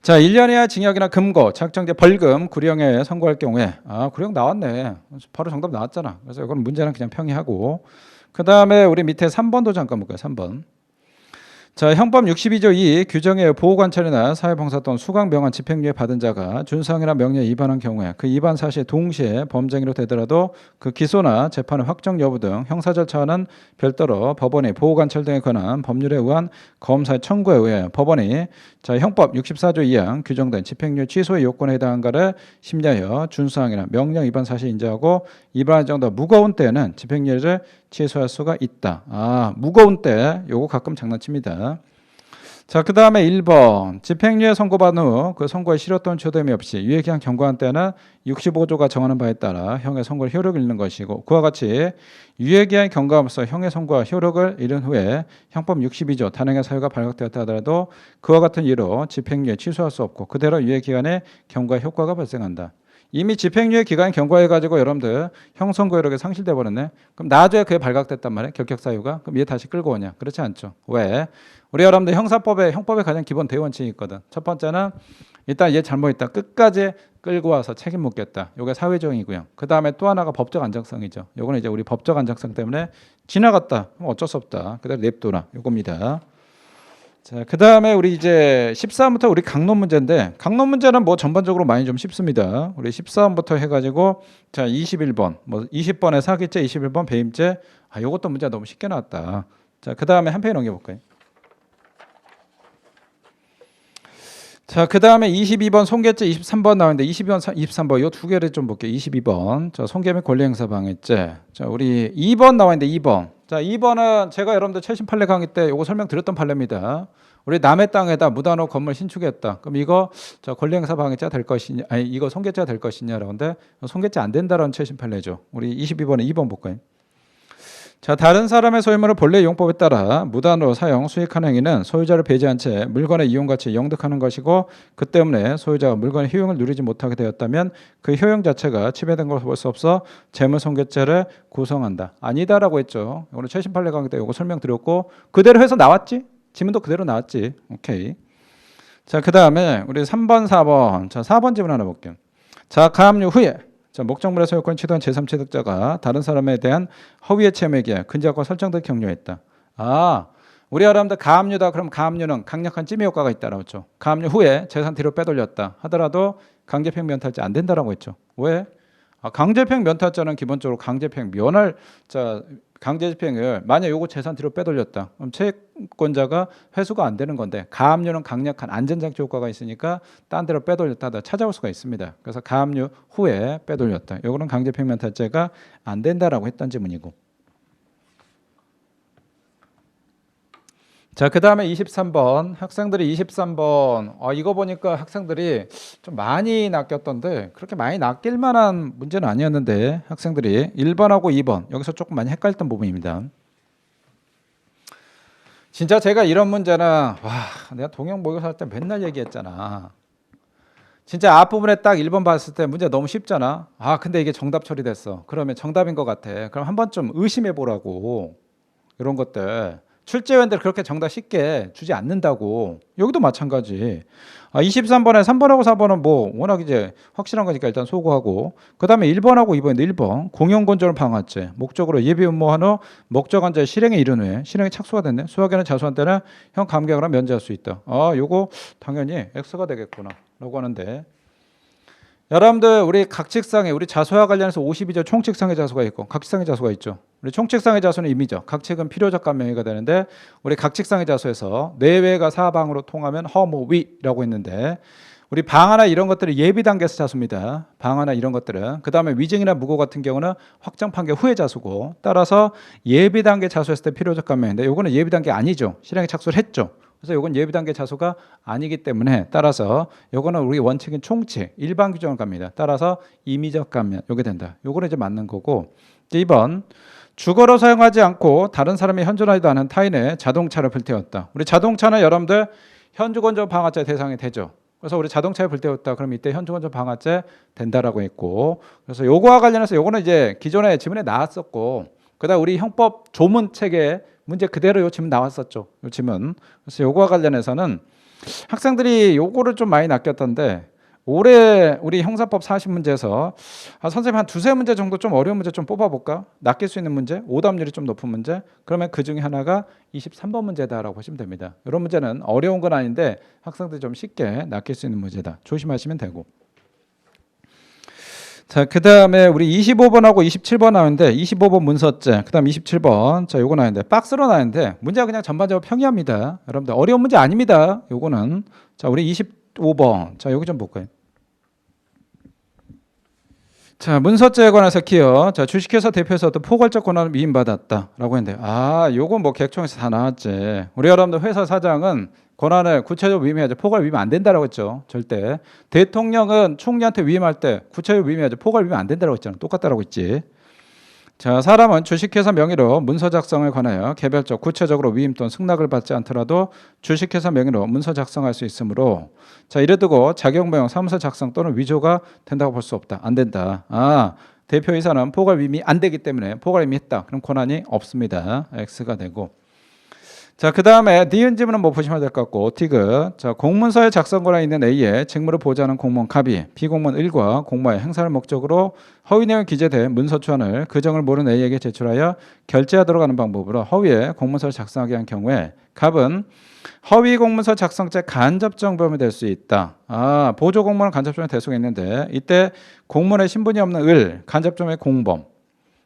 자, 1년 이하 징역이나 금고, 자격정지 벌금, 구형에 선고할 경우에 구형 나왔네. 바로 정답 나왔잖아. 그래서 이건 문제는 그냥 평이하고, 그 다음에 우리 밑에 3번도 잠깐 볼까요? 3번. 자, 형법 62조 2 규정의 보호관찰이나 사회봉사 또는 수강명한 집행유예 받은 자가 준성이나 명령에 위반한 경우에 그 위반 사실이 동시에 범죄행위로 되더라도 그 기소나 재판의 확정 여부 등 형사 절차와는 별도로 법원이 보호관찰 등에 관한 법률에 의한 검사의 청구에 의해 법원이 자 형법 64조 2항 규정된 집행유예 취소의 요건에 해당한가를 심리하여 준수항이나 명령 위반 사실 인정하고 위반한 정도 무거운 때에는 집행유예를 취소할 수가 있다. 무거운 때 요거 가끔 장난칩니다. 자, 그 다음에 1번 집행유예 선고받은 후 그 선고에 실효 또는 초됨이 없이 유예기한 경과한 때는 65조가 정하는 바에 따라 형의 선고를 효력을 잃는 것이고, 그와 같이 유예기한 경과함으로써 형의 선고와 효력을 잃은 후에 형법 62조 단행의 사유가 발각되었다 하더라도 그와 같은 이유로 집행유예 취소할 수 없고 그대로 유예기간에 경과 효과가 발생한다. 이미 집행유예 기간이 경과해가지고 여러분들 형 선고 효력이 상실돼 버렸네. 그럼 나중에 그게 발각됐단 말이에요. 결격 사유가. 그럼 얘 다시 끌고 오냐? 그렇지 않죠. 왜? 우리 여러분들 형법에 가장 기본 대원칙이 있거든. 첫 번째는 일단 얘 잘못했다. 끝까지 끌고 와서 책임 묻겠다. 이게 사회적이고요. 그 다음에 또 하나가 법적 안정성이죠. 요거는 이제 우리 법적 안정성 때문에 지나갔다. 그럼 어쩔 수 없다. 그다음 냅둬라. 요겁니다. 자, 그 다음에 우리 이제 14번부터 우리 강론 문제인데, 강론 문제는 뭐 전반적으로 많이 좀 쉽습니다. 우리 14번부터 해가지고 자 21번, 뭐 20번에 사기죄, 21번 배임죄, 요것도 문제가 너무 쉽게 나왔다. 자, 그 다음에 한 페이지 넘겨볼까요? 자, 그 다음에 22번 손괴죄, 23번 나오는데 22번, 23번 요 두 개를 좀 볼게요. 22번 자 손괴 및 권리행사 방해죄. 자 우리 2번 나와있는데 2번. 자 2번은 제가 여러분들 최신 판례 강의 때 요거 설명드렸던 판례입니다. 우리 남의 땅에다 무단으로 건물 신축했다. 그럼 이거 저 권리행사 방해죄 될 것이냐, 이거 손괴죄가 될 것이냐라는데 손괴죄 안 된다라는 최신 판례죠. 우리 22번에 2번 볼까요? 자, 다른 사람의 소유물을 본래 이용법에 따라 무단으로 사용, 수익하는 행위는 소유자를 배제한 채 물건의 이용 가치에 영득하는 것이고, 그 때문에 소유자가 물건의 효용을 누리지 못하게 되었다면 그 효용 자체가 침해된 것을 볼 수 없어 재물손괴죄를 구성한다. 아니다라고 했죠. 오늘 최신 판례 강의 때 이거 설명드렸고, 그대로 해서 나왔지? 지문도 그대로 나왔지. 오케이. 자, 그 다음에 우리 3번, 4번. 자, 4번 지문 하나 볼게요. 자, 가압류 후에 자, 목적물의 소유권 취득한 제3취득자가 다른 사람에 대한 허위의 침해에 근저과 설정된 격려했다. 아, 우리 여러분들 가압류다. 그럼 가압류는 강력한 찜해 효과가 있다라고 했죠. 가압류 후에 재산 뒤로 빼돌렸다 하더라도 강제평 면탈죄 안 된다라고 했죠. 왜? 강제평 면탈죄는 기본적으로 강제평 면할 자 강제집행을 만약 요거 재산 뒤로 빼돌렸다. 그럼 채권자가 회수가 안 되는 건데, 가압류는 강력한 안전장치 효과가 있으니까 딴 데로 빼돌렸다 찾아올 수가 있습니다. 그래서 가압류 후에 빼돌렸다. 요거는 강제평 면탈죄가 안 된다라고 했던 지문이고. 자, 그 다음에 23번 학생들이 23번 이거 보니까 학생들이 좀 많이 낚였던데 그렇게 많이 낚일 만한 문제는 아니었는데 학생들이 1번하고 2번 여기서 조금 많이 헷갈렸던 부분입니다. 진짜 제가 이런 문제는 내가 동영 모의고사 할 때 맨날 얘기했잖아. 진짜 앞부분에 딱 1번 봤을 때 문제 너무 쉽잖아. 근데 이게 정답 처리됐어. 그러면 정답인 것 같아. 그럼 한 번쯤 의심해 보라고. 이런 것들. 출제위원들 그렇게 정답 쉽게 주지 않는다고. 여기도 마찬가지. 23번에 3번하고 4번은 뭐 워낙 이제 확실한 거니까 일단 소거하고, 그 다음에 1번하고 2번인데 1번 공용건조를 방화죄 목적으로 예비 업무한 후 목적한 자의 실행에 이른 후에 실행이 착수가 됐네. 수학에는 자수한 때는 형 감경으로 면제할 수 있다. 요거 당연히 X가 되겠구나 라고 하는데, 여러분들 우리 각칙상에 우리 자수와 관련해서 52조 총칙상의 자수가 있고 각칙상의 자수가 있죠. 우리 총칙상의 자수는 임의적, 각칙은 필요적 감명이가 되는데, 우리 각칙상의 자수에서 내외가 사방으로 통하면 허무위라고 했는데, 우리 방화나 이런 것들은 예비 단계에서 자수입니다. 방화나 이런 것들은. 그 다음에 위증이나 무고 같은 경우는 확정 판결 후에 자수고, 따라서 예비 단계 자수했을 때 필요적 감명인데 요거는 예비 단계 아니죠. 실행에 착수를 했죠. 그래서 이건 예비 단계 자수가 아니기 때문에 따라서 요거는 우리 원칙인 총칙 일반 규정을 갑니다. 따라서 임의적 감면 요게 된다. 요거는 이제 맞는 거고. 2번 주거로 사용하지 않고 다른 사람이 현존하지도 않은 타인의 자동차를 불태웠다. 우리 자동차는 여러분들 현주건조 방화죄 대상이 되죠. 그래서 우리 자동차에 불태웠다. 그럼 이때 현주건조 방화죄 된다라고 했고, 그래서 요거와 관련해서 요거는 이제 기존에 지문에 나왔었고, 그다음 우리 형법 조문 책에 문제 그대로 요 지문 나왔었죠. 요 지문. 그래서 요거와 관련해서는 학생들이 요거를 좀 많이 낚였던데, 올해 우리 형사법 40문제에서 선생님 한 두세 문제 정도 좀 어려운 문제 좀 뽑아볼까? 낚일 수 있는 문제, 오답률이 좀 높은 문제. 그러면 그 중에 하나가 23번 문제다라고 보시면 됩니다. 이런 문제는 어려운 건 아닌데 학생들이 좀 쉽게 낚일 수 있는 문제다. 조심하시면 되고. 자, 그 다음에 우리 25번하고 27번 나오는데, 25번 문서죄, 그 다음 27번, 자, 요거 나오는데, 박스로 나오는데, 문제가 그냥 전반적으로 평이합니다. 여러분들, 어려운 문제 아닙니다. 요거는. 자, 우리 25번. 자, 여기 좀 볼까요? 자, 문서죄에 관해서 키어. 자, 주식회사 대표에서도 포괄적 권한을 위임받았다라고 했는데, 요건 뭐 객총에서 다 나왔지. 우리 여러분들 회사 사장은 권한을 구체적으로 위임해야죠. 포괄 위임 안 된다라고 했죠. 절대. 대통령은 총리한테 위임할 때 구체적으로 위임해야죠. 포괄 위임 안 된다라고 했잖아. 똑같다라고 했지. 자, 사람은 주식회사 명의로 문서 작성에 관하여 개별적 구체적으로 위임 또는 승낙을 받지 않더라도 주식회사 명의로 문서 작성할 수 있으므로, 자, 이래두고 자격모형 사무소 작성 또는 위조가 된다고 볼 수 없다. 안 된다. 대표이사는 포괄 위임이 안 되기 때문에 포괄 위임했다. 그럼 권한이 없습니다. X가 되고. 자, 그 다음에 니은 지문은 뭐 보시면 될 것 같고, 티그. 자, 공문서에 작성 권한이 있는 A의 직무를 보좌하는 공무원 갑이 비공무원 1과 공모의 행사를 목적으로 허위 내용 기재된 문서 초안을 그 점을 모르는 A에게 제출하여 결제하도록 하는 방법으로 허위의 공문서를 작성하게 한 경우에 갑은 허위 공문서 작성죄 간접정범이 될 수 있다. 보조 공무원은 간접정범이 될 수가 있는데, 이때 공무원의 신분이 없는 을, 간접정범의 공범.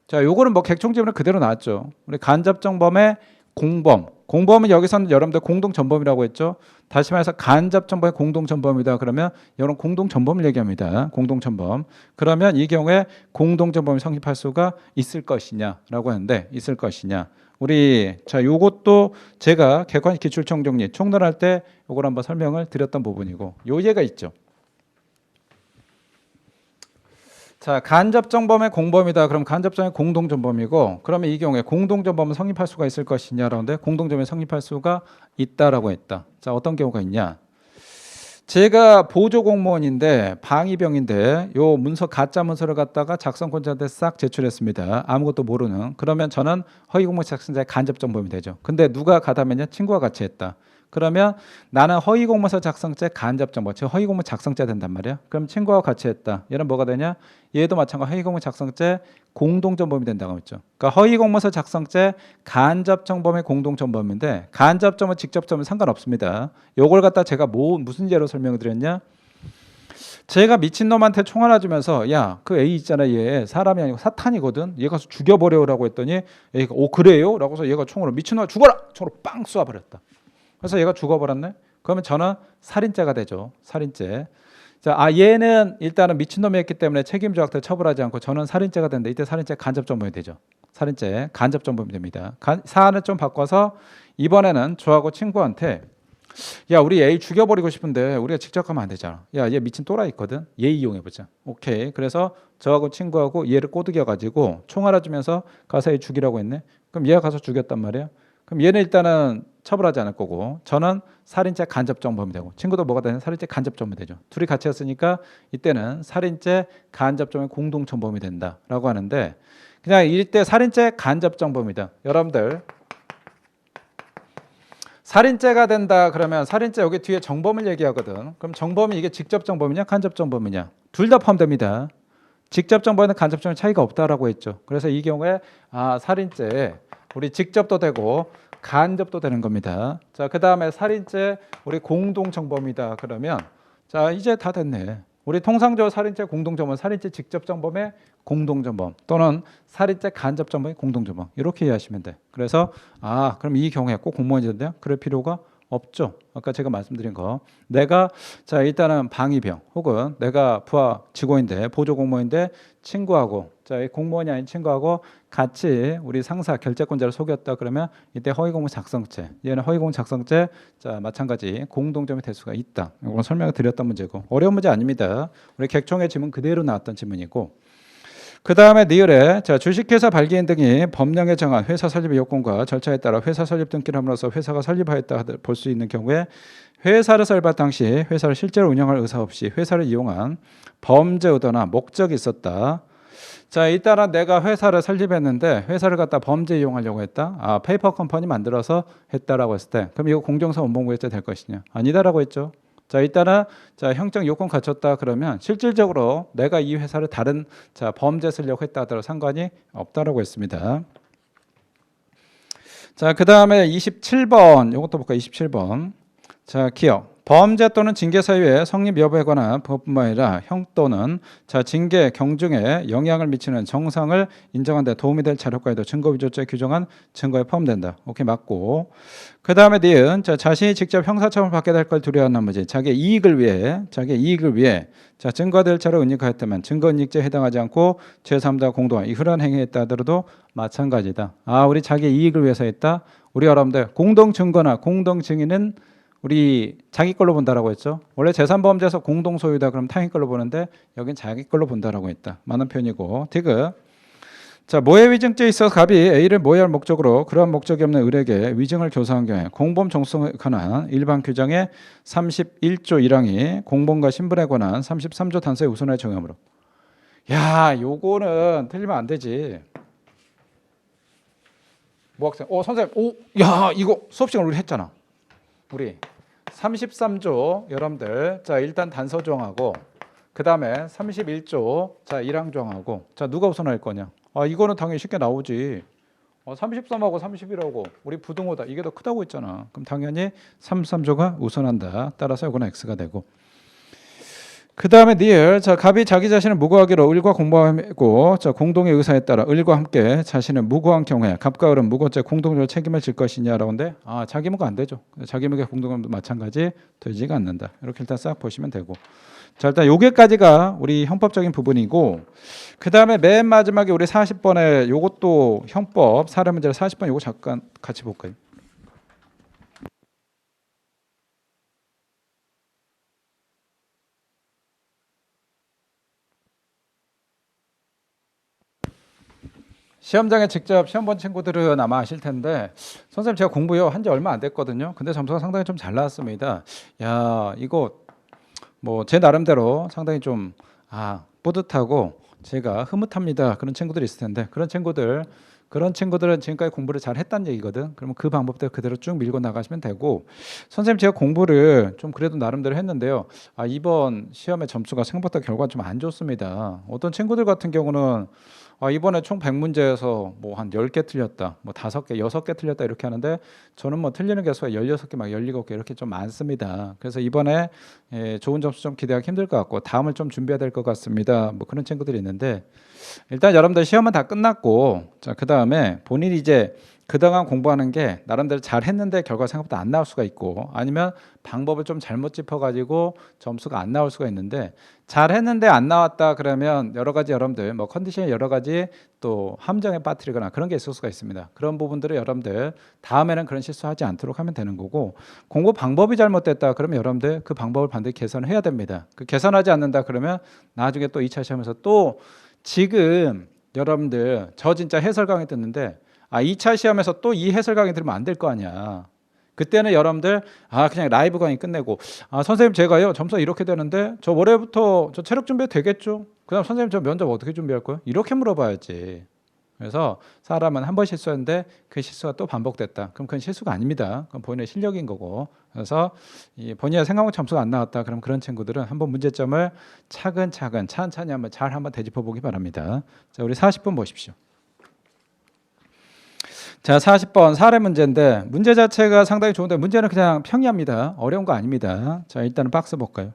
자, 요거는 뭐 객총지문은 그대로 나왔죠. 우리 간접정범의 공범. 공범은 여기서는 여러분들 공동전범이라고 했죠. 다시 말해서 간접전범의 공동전범이다. 그러면 이런 공동전범을 얘기합니다. 공동전범. 그러면 이 경우에 공동전범이 성립할 수가 있을 것이냐라고 하는데, 있을 것이냐. 우리 자, 요것도 제가 객관식 기출총정리 총론할 때 요걸 한번 설명을 드렸던 부분이고, 요 예가 있죠. 자, 간접정범의 공범이다. 그럼 간접정의 공동정범이고, 그러면 이 경우에 공동정범은 성립할 수가 있을 것이냐라는데 공동정범이 성립할 수가 있다라고 했다. 자, 어떤 경우가 있냐? 제가 보조 공무원인데 방위병인데 요 문서 가짜 문서를 갖다가 작성권자한테 싹 제출했습니다. 아무것도 모르는. 그러면 저는 허위공모 작성자의 간접정범이 되죠. 근데 누가 가담했냐? 친구와 같이 했다. 그러면 나는 허위공모서 작성자 간접정범, 즉 허위공모 작성자 된단 말이야. 그럼 친구와 같이 했다. 얘는 뭐가 되냐? 얘도 마찬가지로 허위공모 작성자 공동정범이 된다고 했죠. 그러니까 허위공모서 작성자 간접정범의 공동정범인데 간접정범, 직접정범은 상관없습니다. 요걸 갖다 제가 무슨 예로 설명을 드렸냐? 제가 미친놈한테 총 하나 주면서 야, 그 A 있잖아, 얘 사람이 아니고 사탄이거든, 얘 가서 죽여버려라고 했더니 A가 오 그래요? 라고서 얘가 총으로 미친놈아 죽어라! 총으로 빵 쏘아버렸다. 그래서 얘가 죽어버렸네. 그러면 저는 살인죄가 되죠. 살인죄. 자, 얘는 일단은 미친놈이었기 때문에 책임조약들 처벌하지 않고 저는 살인죄가 되는데 이때 살인죄 간접정범이 되죠. 살인죄 간접정범이 됩니다. 사안을 좀 바꿔서 이번에는 저하고 친구한테 야, 우리 A 죽여버리고 싶은데 우리가 직접 가면 안 되잖아. 야, 얘 미친 또라이 있거든. 얘 이용해보자. 오케이. 그래서 저하고 친구하고 얘를 꼬드겨가지고 총 하나 주면서 가서 얘 죽이라고 했네. 그럼 얘가 가서 죽였단 말이야. 그럼 얘는 일단은 처벌하지 않을 거고 저는 살인죄 간접정범이 되고 친구도 뭐가 되냐? 살인죄 간접정범이 되죠. 둘이 같이 했으니까 이때는 살인죄 간접정범의 공동정범이 된다라고 하는데 그냥 이때 살인죄 간접정범이다. 여러분들 살인죄가 된다 그러면 살인죄 여기 뒤에 정범을 얘기하거든. 그럼 정범이 이게 직접정범이냐 간접정범이냐? 둘 다 포함됩니다. 직접정범에는 간접정범 차이가 없다라고 했죠. 그래서 이 경우에 살인죄 우리 직접도 되고 간접도 되는 겁니다. 자, 그 다음에 살인죄 우리 공동정범이다 그러면 자 이제 다 됐네. 우리 통상적으로 살인죄 공동정범, 살인죄 직접정범의 공동정범 또는 살인죄 간접정범의 공동정범 이렇게 이해하시면 돼. 그래서 그럼 이 경우에 꼭 공무원이 된대요? 그럴 필요가 없죠. 아까 제가 말씀드린 거 내가 자 일단은 방위병 혹은 내가 부하 직원인데 보조 공무원인데 친구하고 자 공무원이 아닌 친구하고 같이 우리 상사 결재권자를 속였다 그러면 이때 허위공모 작성죄 얘는 허위공모 작성죄 자 마찬가지 공동점이 될 수가 있다. 이건 설명을 드렸던 문제고 어려운 문제 아닙니다. 우리 객총의 지문 그대로 나왔던 지문이고 그 다음에 니을에 자 주식회사 발기인 등이 법령에 정한 회사 설립의 요건과 절차에 따라 회사 설립 등기를 함으로써 회사가 설립하였다 볼 수 있는 경우에 회사를 설립할 당시 회사를 실제로 운영할 의사 없이 회사를 이용한 범죄 의도나 목적이 있었다. 자, 일단은 내가 회사를 설립했는데 회사를 갖다 범죄 이용하려고 했다. 페이퍼 컴퍼니 만들어서 했다라고 했을 때 그럼 이거 공정사 원본구에서 될 것이냐? 아니다라고 했죠. 자, 일단은 자, 형적 요건 갖췄다 그러면 실질적으로 내가 이 회사를 다른 자, 범죄 쓰려고 했다 하더라도 상관이 없다라고 했습니다. 자, 그다음에 27번. 요것도 볼까요? 27번. 자, 기억. 범죄 또는 징계 사유의 성립 여부에 관한 법뿐만 아니라 형 또는 자 징계 경중에 영향을 미치는 정상을 인정하는 데 도움이 될 자료과에도 증거 위조죄 규정한 증거에 포함된다. 오케이 맞고. 그 다음에 니은 자 자신이 직접 형사처벌 받게 될 걸 두려워하는 나머지 자기의 이익을 위해 자 증거될 자로 은닉하였다면 증거 은닉죄에 해당하지 않고 제3자 공동한 이러한 행위했다 하더라도 마찬가지다. 우리 자기의 이익을 위해서 했다. 우리 여러분들 공동 증거나 공동 증인은 우리 자기 걸로 본다라고 했죠. 원래 제3범죄에서 공동 소유다 그럼 타인 걸로 보는데 여긴 자기 걸로 본다라고 했다. 많은 표현이고 디귿. 자 모해 위증죄에 있어서 갑이 A를 모해할 목적으로 그러한 목적이 없는 을에게 위증을 교사한 경우에 공범 정성에 관한 일반 규정의 31조 1항이 공범과 신분에 관한 33조 단서에 우선하여 정하므로 야 요거는 틀리면 안 되지. 뭐 학생 선생님 야 이거 수업 시간 우리 했잖아. 우리 33조 여러분들 자 일단 단서 조항하고 그 다음에 31조 자 1항 조항하고 자 누가 우선할 거냐? 이거는 당연히 쉽게 나오지. 33하고 31하고 우리 부등호다 이게 더 크다고 했잖아. 그럼 당연히 33조가 우선한다. 따라서 이거는 X가 되고 그 다음에 니을 자 갑이 자기 자신을 무고하기로 을과 공범하고 자 공동의 의사에 따라 을과 함께 자신을 무고한 경우에 갑과 을은 무고죄 공동적으로 책임을 질 것이냐라고 하는데 자기 무고 안 되죠. 자기 무고 공동도 마찬가지 되지가 않는다. 이렇게 일단 싹 보시면 되고 자 일단 요게까지가 우리 형법적인 부분이고 그 다음에 맨 마지막에 우리 40번에 요것도 형법 사례 문제를 40번 요거 잠깐 같이 볼까요? 시험장에 직접 시험 본 친구들은 아마 아실 텐데 선생님 제가 공부요 한지 얼마 안 됐거든요. 근데 점수가 상당히 좀 잘 나왔습니다. 야 이거 뭐 제 나름대로 상당히 좀 뿌듯하고 제가 흐뭇합니다. 그런 친구들이 있을 텐데 그런 친구들은 지금까지 공부를 잘 했다는 얘기거든. 그러면 그 방법대로 그대로 쭉 밀고 나가시면 되고 선생님 제가 공부를 좀 그래도 나름대로 했는데요. 이번 시험의 점수가 생각보다 결과가 좀 안 좋습니다. 어떤 친구들 같은 경우는 이번에 총 100문제에서 뭐 한 10개 틀렸다. 뭐 5개, 6개 틀렸다 이렇게 하는데 저는 뭐 틀리는 개수가 16개 막 17개 이렇게 좀 많습니다. 그래서 이번에 좋은 점수 좀 기대하기 힘들 것 같고 다음을 좀 준비해야 될 것 같습니다. 뭐 그런 친구들이 있는데 일단 여러분들 시험은 다 끝났고 자, 그다음에 본인이 이제 그동안 공부하는 게 나름대로 잘 했는데 결과 생각보다 안 나올 수가 있고 아니면 방법을 좀 잘못 짚어가지고 점수가 안 나올 수가 있는데 잘 했는데 안 나왔다 그러면 여러 가지 여러분들 뭐 컨디션이 여러 가지 또 함정에 빠뜨리거나 그런 게 있을 수가 있습니다. 그런 부분들을 여러분들 다음에는 그런 실수하지 않도록 하면 되는 거고 공부 방법이 잘못됐다 그러면 여러분들 그 방법을 반드시 개선을 해야 됩니다. 그 개선하지 않는다 그러면 나중에 또 2차 시험에서 또 지금 여러분들 저 진짜 해설 강의 듣는데 2차 시험에서 또 이 해설 강의 들으면 안 될 거 아니야. 그때는 여러분들 그냥 라이브 강의 끝내고 선생님 제가요 점수가 이렇게 되는데 저 월요일부터 저 체력 준비 되겠죠? 그다음 선생님 저 면접 어떻게 준비할 거예요? 이렇게 물어봐야지. 그래서 사람은 한 번 실수했는데 그 실수가 또 반복됐다. 그럼 그건 실수가 아닙니다. 그건 본인의 실력인 거고. 그래서 본인의 생각한 점수가 안 나왔다. 그럼 그런 친구들은 한번 문제점을 차근차근 천천히 한번 되짚어 보기 바랍니다. 자, 우리 40분 보십시오. 자, 40번 사례 문제인데 문제 자체가 상당히 좋은데 문제는 그냥 평이합니다. 어려운 거 아닙니다. 자, 일단은 박스 볼까요?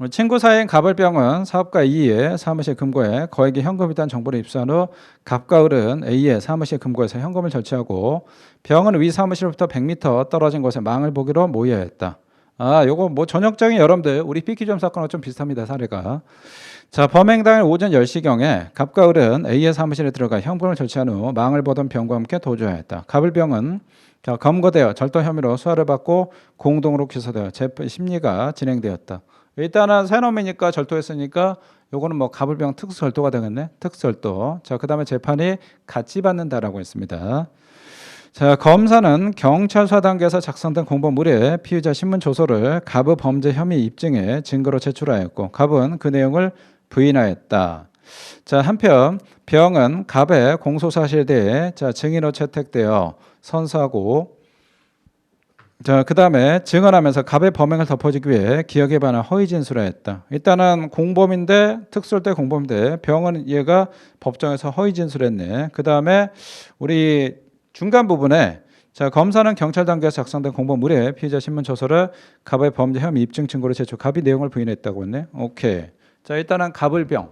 친구 사이인 갑을병은 사업가 A의 사무실 금고에 거액의 현금이 있다는 정보를 입수한 후 갑과 을은 A의 사무실 금고에서 현금을 절취하고 병은 위 사무실부터 100m 떨어진 곳에 망을 보기로 모여야 했다. 요거 뭐 전형적인 여러분들 우리 피키점 사건과 좀 비슷합니다. 사례가. 자, 범행 당일 오전 10시경에 갑과 을은 A의 사무실에 들어가 현금을 절취한 후 망을 보던 병과 함께 도주하였다. 갑을병은 검거되어 절도 혐의로 수사를 받고 공동으로 기소되어 심리가 진행되었다. 일단은 새 놈이니까 절도했으니까 요거는 뭐 갑을병 특수절도가 되겠네. 특수절도. 자, 그다음에 재판이 같이 받는다라고 했습니다. 자, 검사는 경찰서 단계에서 작성된 공보물에 피의자 신문 조서를 갑의 범죄 혐의 입증에 증거로 제출하였고 갑은 그 내용을 부인하였다. 자, 한편 병은 갑의 공소 사실에 대해 증인으로 채택되어 선서하고 자, 그다음에 증언하면서 갑의 범행을 덮어주기 위해 기억에 반한 허위 진술을 했다. 일단은 공범인데 특수절도 공범인데 병은 얘가 법정에서 허위 진술했네. 그다음에 우리 중간 부분에 자, 검사는 경찰 단계에서 작성된 공범물에 피의자 신문 조서를 갑의 범죄 혐의 입증 증거로 제출. 갑이 내용을 부인했다고 했네. 오케이. 자, 일단은 갑을병.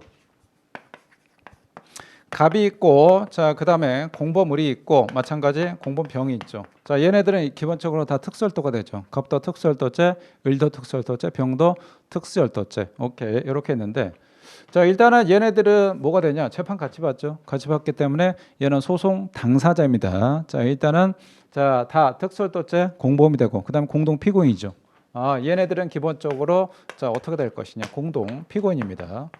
갑이 있고 자, 그다음에 공범물이 있고 마찬가지 공범병이 있죠. 자, 얘네들은 기본적으로 다 특수절도가 되죠. 갑도 특수절도죄, 을도 특수절도죄, 병도 특수절도죄. 오케이. 이렇게 했는데 자, 일단은 얘네들은 뭐가 되냐? 재판 같이 받죠. 같이 받기 때문에 얘는 소송 당사자입니다. 자, 일단은 자, 다 특수절도죄 공범이 되고 그다음에 공동 피고인이죠. 얘네들은 기본적으로 자, 어떻게 될 것이냐? 공동 피고인입니다.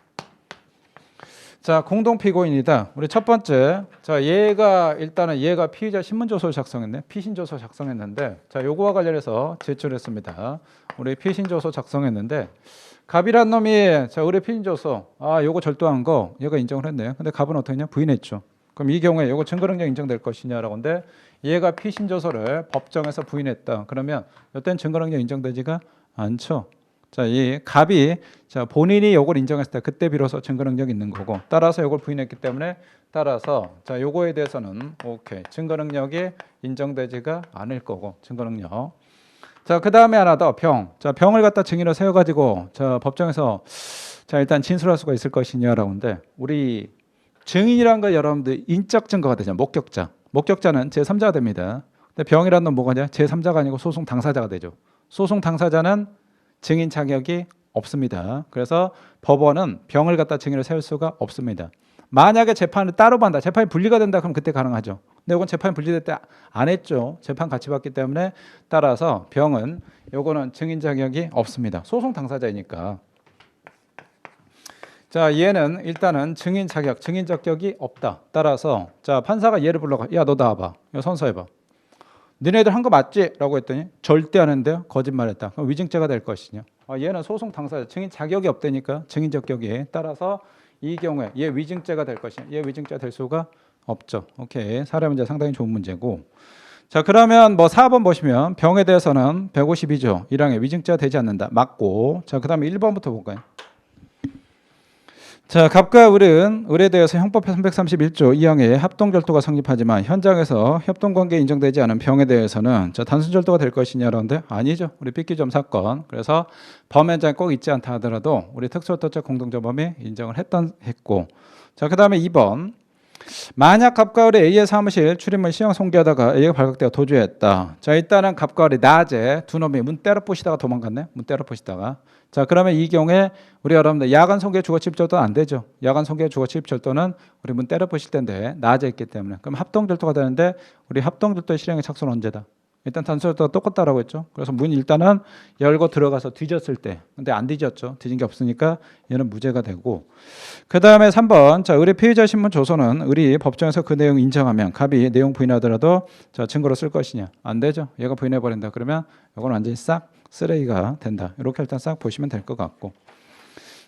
자, 공동 피고인이다. 우리 첫 번째, 자, 얘가 피의자 신문조서를 작성했네. 피신조서 작성했는데, 자, 요거와 관련해서 제출했습니다. 우리 피신조서 작성했는데, 갑이란 놈이 자, 우리 피신조서, 요거 절도한 거 얘가 인정을 했네요. 근데 갑은 어떻게 했냐? 부인했죠. 그럼 이 경우에 요거 증거능력 인정될 것이냐라고 하는데, 얘가 피신조서를 법정에서 부인했다. 그러면 이때는 증거능력 인정되지가 않죠. 자, 이 갑이 자, 본인이 요걸 인정했을 때 그때 비로소 증거 능력이 있는 거고 따라서 요걸 부인했기 때문에 따라서 자, 요거에 대해서는 오케이. 증거 능력이 인정되지가 않을 거고 증거 능력. 자, 그다음에 하나 더 병. 자, 병을 갖다 증인으로 세워 가지고 자, 법정에서 자, 일단 진술할 수가 있을 것이냐라고 하는데 우리 증인이란 거 여러분들 인적 증거가 되죠. 목격자. 목격자는 제3자가 됩니다. 근데 병이란 건 뭐가냐? 제3자가 아니고 소송 당사자가 되죠. 소송 당사자는 증인 자격이 없습니다. 그래서 법원은 병을 갖다 증인을 세울 수가 없습니다. 만약에 재판을 따로 받는다. 재판이 분리가 된다. 그럼 그때 가능하죠. 근데 이건 재판이 분리될 때 안 했죠. 재판 같이 받기 때문에 따라서 병은 요거는 증인 자격이 없습니다. 소송 당사자이니까. 자, 얘는 일단은 증인 자격, 증인 적격이 없다. 따라서 자, 판사가 얘를 불러가. 야, 너 나와봐. 야, 선서해봐. 너네들 한 거 맞지? 라고 했더니 절대 안 했는데요. 거짓말했다. 그럼 위증죄가 될 것이냐? 얘는 소송 당사자, 증인 자격이 없다니까. 증인 적격이 따라서 이 경우에 얘 위증죄가 될 것이냐? 얘 위증죄가 될 수가 없죠. 오케이. 사례 문제 상당히 좋은 문제고. 자, 그러면 뭐 4번 보시면 병에 대해서는 152조 1항에 위증죄가 되지 않는다. 맞고. 자, 그다음에 1번부터 볼까요? 자, 갑과 을에 대해서 형법 331조 2항에 합동절도가 성립하지만 현장에서 협동관계 인정되지 않은 병에 대해서는 자, 단순절도가 될 것이냐라는데 아니죠. 우리 삐끼점 사건. 그래서 범 현장에 꼭 있지 않다 하더라도 우리 특수어토죄 공동저범이 인정을 했고. 자, 그다음에 2번. 만약 갑과 을이 A의 사무실 출입문 시형 송기하다가 A가 발각되어 도주했다. 자, 일단은 갑과 을이 낮에 두 놈이 문 때려 부시다가 도망갔네. 문 때려 부시다가. 자, 그러면 이 경우에 우리 여러분들 야간 송기에 주거 침입절도는 안 되죠. 야간 송기에 주거 침입절도는 우리 문 때려 부실 때인데 낮에 있기 때문에. 그럼 합동절도가 되는데 우리 합동절도의 실행의 착수는 언제다? 일단 단수절도가 똑같다라고 했죠. 그래서 문 일단은 열고 들어가서 뒤졌을 때. 근데 안 뒤졌죠. 뒤진 게 없으니까 얘는 무죄가 되고. 그다음에 3번. 자, 을의 피의자 신문 조서는 을이 법정에서 그 내용 인정하면 갑이 내용 부인하더라도 자, 증거로 쓸 것이냐? 안 되죠. 얘가 부인해 버린다. 그러면 이건 완전히 싹 쓰레기가 된다. 이렇게 일단 싹 보시면 될 것 같고.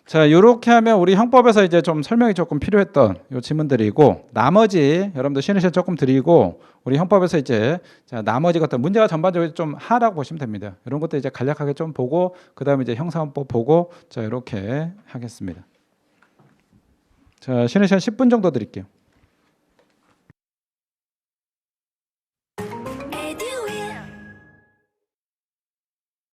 자, 이렇게 하면 우리 형법에서 이제 좀 설명이 조금 필요했던 요 지문들이고 나머지 여러분들 쉬는 시간 조금 드리고 우리 형법에서 이제 자, 나머지 것들 문제가 전반적으로 좀 하라고 보시면 됩니다. 이런 것도 이제 간략하게 좀 보고 그다음에 이제 형사헌법 보고 자, 이렇게 하겠습니다. 자, 쉬는 시간 10분 정도 드릴게요.